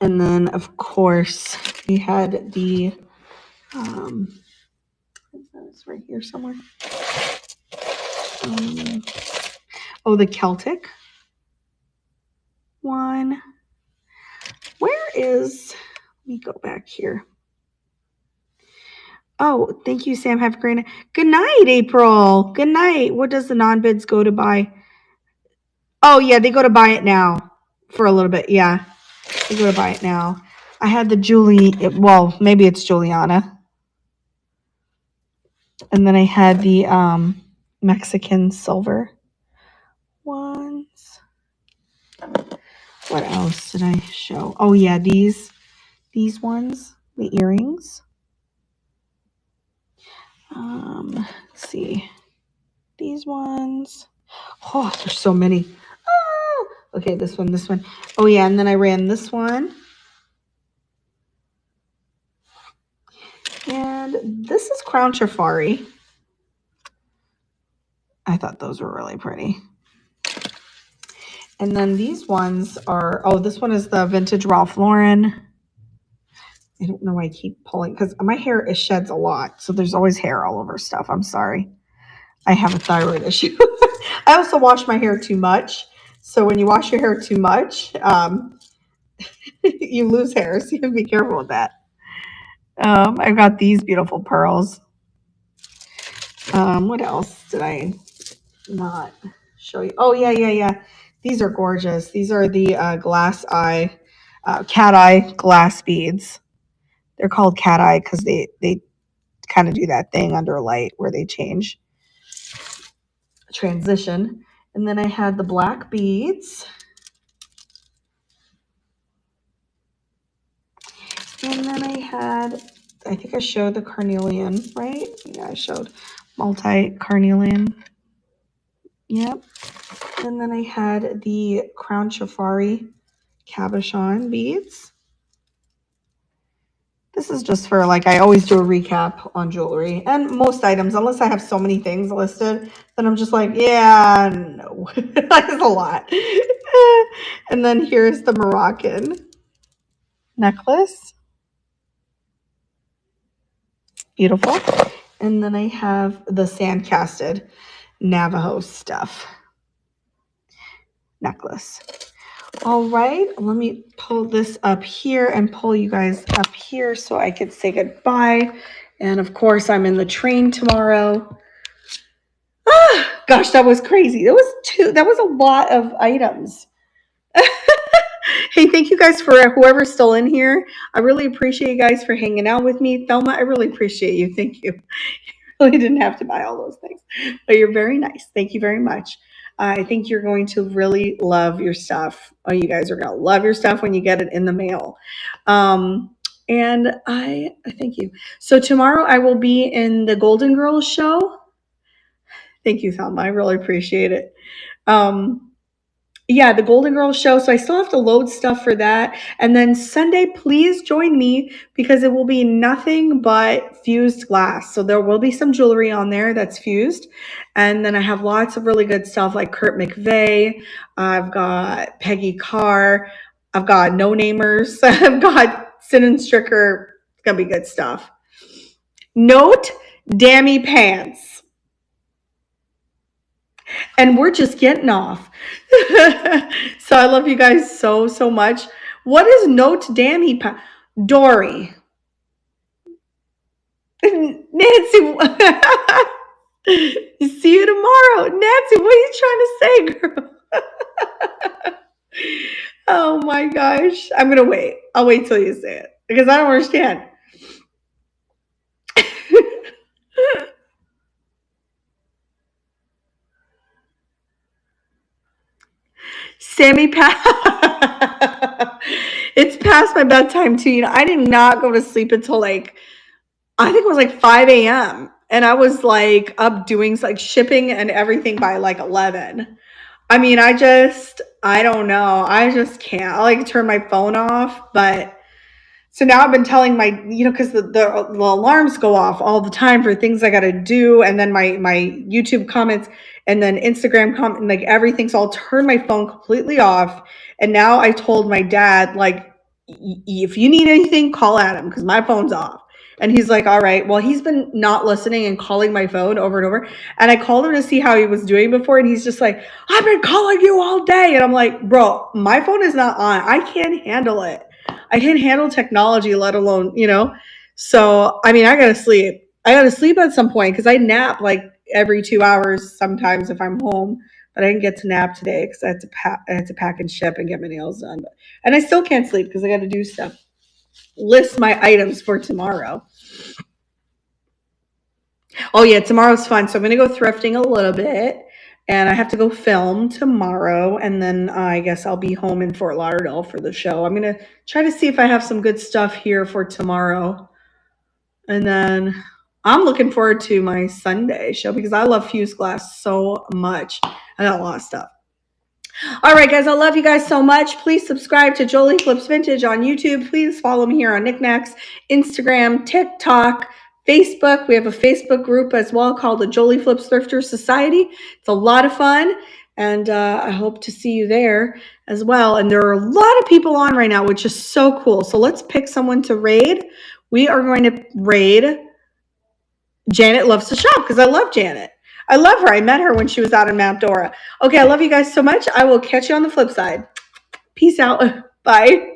And then, of course, we had the, it's right here somewhere. The Celtic one. Where is, let me go back here. Oh, thank you, Sam. Have a great night. Good night, April. Good night. What does the non-bids go to buy? Oh, yeah, they go to buy it now for a little bit. Yeah, they go to buy it now. I had the Julie, well, maybe it's Juliana. And then I had the Mexican silver ones. What else did I show? Oh, yeah, these ones, the earrings. Let's see. These ones. Oh, there's so many. Ah! Okay, this one. Oh, yeah, and then I ran this one. And this is Crown Trifari. I thought those were really pretty. And then these ones are, this one is the vintage Ralph Lauren. I don't know why I keep pulling, because my hair sheds a lot. So there's always hair all over stuff. I'm sorry. I have a thyroid issue. I also wash my hair too much. So when you wash your hair too much, you lose hair. So you have to be careful with that. I've got these beautiful pearls. What else did I not show you? Oh, yeah. These are gorgeous. These are the cat eye glass beads. They're called cat eye because they kind of do that thing under light where they transition. And then I had the black beads. And then I think I showed the carnelian, right? Yeah, I showed multi-carnelian. Yep. And then I had the Crown Trifari cabochon beads. This is just for like, I always do a recap on jewelry and most items, unless I have so many things listed, then I'm just like, yeah, no, that's a lot. And then here's the Moroccan necklace. Beautiful. And then I have the sand casted Navajo stuff necklace. All right, let me pull this up here and pull you guys up here so I could say goodbye. And of course, I'm in the train tomorrow. Ah, gosh, that was crazy. That was a lot of items. Hey, thank you guys for whoever's still in here. I really appreciate you guys for hanging out with me. Thelma, I really appreciate you. Thank you. You really didn't have to buy all those things, but you're very nice. Thank you very much. I think you're going to really love your stuff. Oh, you guys are going to love your stuff when you get it in the mail. And I thank you. So tomorrow I will be in the Golden Girls show. Thank you, Thelma. I really appreciate it. Yeah, the Golden Girls show. So I still have to load stuff for that. And then Sunday, please join me because it will be nothing but fused glass. So there will be some jewelry on there that's fused. And then I have lots of really good stuff like Kurt McVeigh. I've got Peggy Carr. I've got No Namers. I've got Sin and Stricker. It's going to be good stuff. Note, Dammy Pants. And we're just getting off. So I love you guys so, so much. What is Note Dammy? Dory. Nancy. See you tomorrow. Nancy, what are you trying to say, girl? Oh my gosh. I'm going to wait. I'll wait till you say it because I don't understand. Sammy It's past my bedtime too. You know, I did not go to sleep until like, I think it was like 5 a.m. And I was like up doing like shipping and everything by like 11. I mean, I don't know. I just can't. I like turn my phone off, but so now I've been telling my, because the alarms go off all the time for things I got to do. And then my YouTube comments and then Instagram comment, like everything. So I'll turn my phone completely off. And now I told my dad, like, if you need anything, call Adam because my phone's off. And he's like, all right. Well, he's been not listening and calling my phone over and over. And I called him to see how he was doing before. And he's just like, I've been calling you all day. And I'm like, bro, my phone is not on. I can't handle it. I can't handle technology, let alone, So, I mean, I got to sleep. I got to sleep at some point because I nap like every 2 hours sometimes if I'm home. But I didn't get to nap today because I had to pack and ship and get my nails done. And I still can't sleep because I got to do stuff. List my items for tomorrow. Oh, yeah, tomorrow's fun. So I'm going to go thrifting a little bit. And I have to go film tomorrow. And then I guess I'll be home in Fort Lauderdale for the show. I'm going to try to see if I have some good stuff here for tomorrow. And then I'm looking forward to my Sunday show because I love fused glass so much. I got a lot of stuff. All right, guys, I love you guys so much. Please subscribe to Jolie Flips Vintage on YouTube. Please follow me here on Knickknacks, Instagram, TikTok, Facebook. We have a Facebook group as well called the Jolie Flips Thrifters Society. It's a lot of fun, and I hope to see you there as well. And there are a lot of people on right now, which is so cool. So let's pick someone to raid. We are going to raid Janet Loves to Shop because I love Janet. I love her. I met her when she was out in Mount Dora. Okay, I love you guys so much. I will catch you on the flip side. Peace out. Bye.